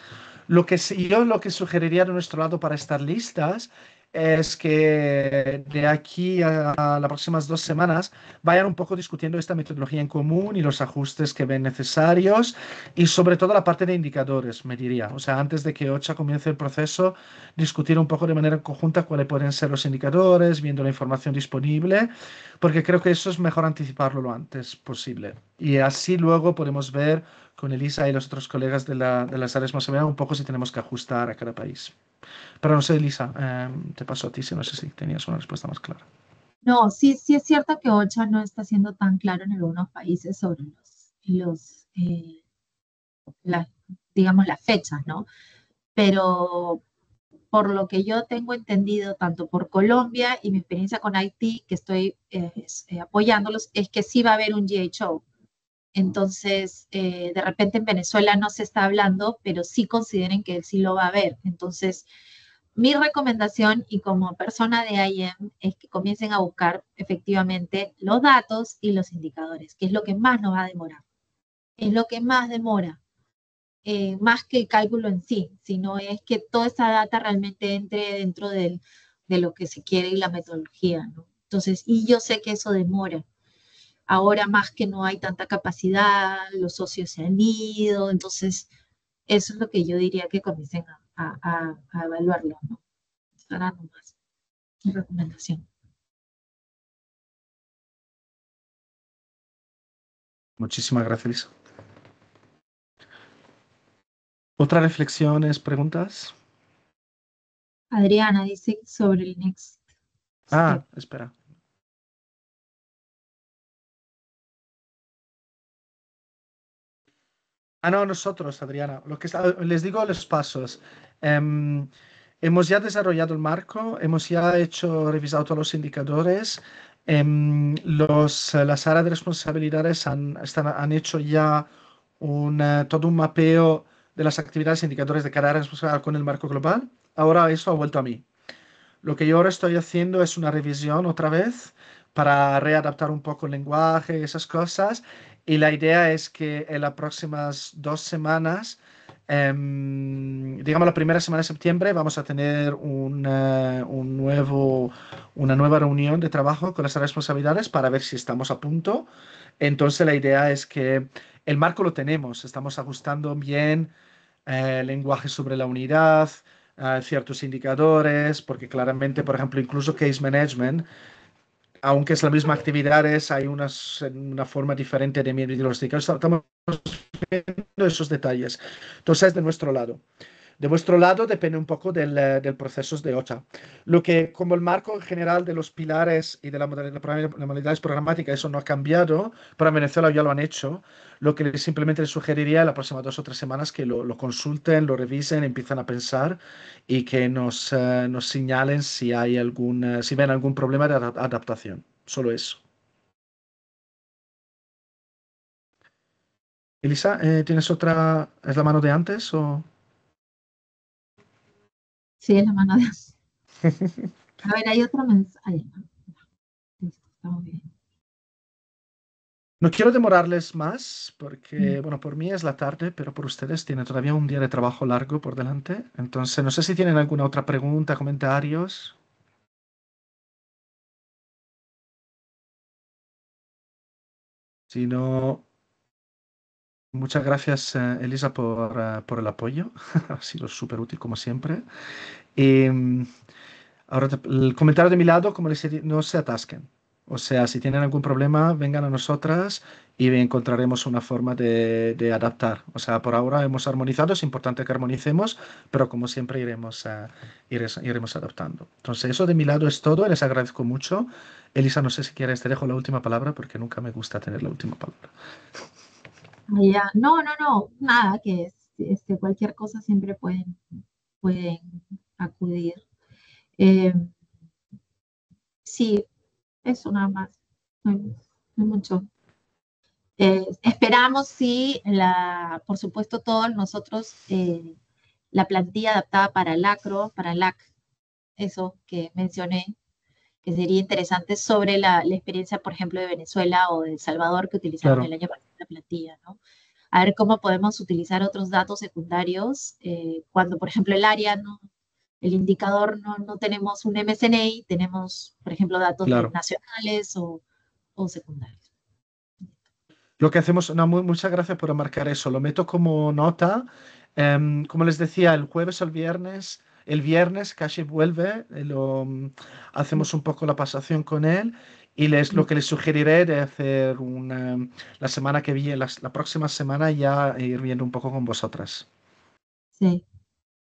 Yo lo que sugeriría de nuestro lado para estar listas es que de aquí a las próximas 2 semanas vayan un poco discutiendo esta metodología en común y los ajustes que ven necesarios y sobre todo la parte de indicadores, me diría. O sea, antes de que OCHA comience el proceso, discutir un poco de manera conjunta cuáles pueden ser los indicadores, viendo la información disponible, porque creo que eso es mejor anticiparlo lo antes posible. Y así luego podemos ver con Elisa y los otros colegas de las áreas más severas un poco si tenemos que ajustar a cada país. Pero no sé, Elisa, te paso a ti, si no sé si tenías una respuesta más clara. No, sí, sí es cierto que OCHA no está siendo tan claro en algunos países sobre las, digamos, las fechas, ¿no? Pero por lo que yo tengo entendido, tanto por Colombia y mi experiencia con Haití, que estoy apoyándolos, es que sí va a haber un GHO. Entonces, de repente en Venezuela no se está hablando, pero sí consideren que sí lo va a haber. Entonces, mi recomendación y como persona de IM es que comiencen a buscar efectivamente los datos y los indicadores, que es lo que más nos va a demorar. Es lo que más demora, más que el cálculo en sí, sino es que toda esa data realmente entre dentro de lo que se quiere y la metodología, ¿no? Entonces, y yo sé que eso demora. Ahora más que no hay tanta capacidad, los socios se han ido, entonces eso es lo que yo diría que comiencen a evaluarlo, ¿no? Para nomás, mi recomendación. Muchísimas gracias, Elisa. ¿Otras reflexiones, preguntas? Adriana dice sobre el next step. Espera. No, nosotros, Adriana. Les digo los pasos. Em, hemos ya desarrollado el marco, hemos ya revisado todos los indicadores. Las áreas de responsabilidades han hecho ya todo un mapeo de las actividades e indicadores de cada área responsable con el marco global. Ahora eso ha vuelto a mí. Lo que yo ahora estoy haciendo es una revisión otra vez para readaptar un poco el lenguaje y esas cosas. Y la idea es que en las próximas 2 semanas, digamos la primera semana de septiembre, vamos a tener una nueva reunión de trabajo con las responsabilidades para ver si estamos a punto. Entonces la idea es que el marco lo tenemos, estamos ajustando bien lenguaje sobre la unidad, ciertos indicadores, porque claramente, por ejemplo, incluso case management, aunque es la misma actividades, hay una forma diferente de medir los indicadores. Estamos viendo esos detalles. Entonces, de nuestro lado. De vuestro lado depende un poco del proceso de OCHA. Lo que, como el marco general de los pilares y de la modalidades programáticas, eso no ha cambiado, para Venezuela ya lo han hecho. Lo que simplemente les sugeriría en las próximas 2 o 3 semanas que lo consulten, lo revisen, empiezan a pensar y que nos señalen si hay si ven algún problema de adaptación. Solo eso. Elisa, ¿tienes otra? ¿Es la mano de antes o...? Sí, es la mano de... A ver, hay otro mensaje. Listo, estamos bien. No quiero demorarles más porque, Mm. bueno, por mí es la tarde, pero por ustedes tiene todavía un día de trabajo largo por delante. Entonces, no sé si tienen alguna otra pregunta, comentarios. Si no, Muchas gracias, Elisa, por el apoyo. Ha sido súper útil, como siempre. Y ahora el comentario de mi lado, como les he dicho, no se atasquen. O sea, si tienen algún problema, vengan a nosotras y encontraremos una forma de adaptar. O sea, por ahora hemos armonizado, es importante que armonicemos, pero como siempre iremos adaptando. Entonces, eso de mi lado es todo, les agradezco mucho. Elisa, no sé si quieres, te dejo la última palabra porque nunca me gusta tener la última palabra. Ya. No, nada, cualquier cosa siempre pueden acudir. Eh, sí, eso nada más. No hay mucho. Esperamos, sí, por supuesto, todos nosotros, la plantilla adaptada para el acro, para el LAC, eso que mencioné, que sería interesante sobre la experiencia, por ejemplo, de Venezuela o de El Salvador que utilizaron Claro. el año pasado la plantilla, ¿no? A ver cómo podemos utilizar otros datos secundarios cuando, por ejemplo, el indicador no tenemos un MSNA, tenemos, por ejemplo, datos Claro. nacionales o secundarios. Lo que hacemos, no, muchas gracias por marcar eso. Lo meto como nota. Como les decía, el jueves o el viernes Kashi vuelve, hacemos un poco la pasación con él y lo que les sugeriré de hacer la semana que viene, la próxima semana ya ir viendo un poco con vosotras. Sí.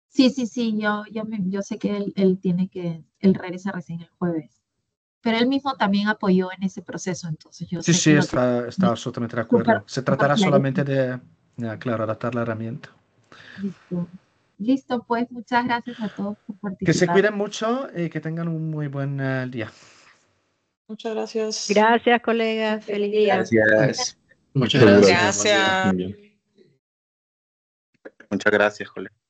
Sí, yo sé que él regresa recién el jueves, pero él mismo también apoyó en ese proceso, entonces yo sé Sí, que está absolutamente de acuerdo. Se tratará súper solamente de, claro, adaptar la herramienta. Listo, pues muchas gracias a todos por Que se participar. cuiden mucho y que tengan un muy buen día. Muchas gracias. Gracias, colegas. Feliz día. Gracias. Muchas Muchas gracias. gracias. Gracias. Bien. Muchas gracias, colega.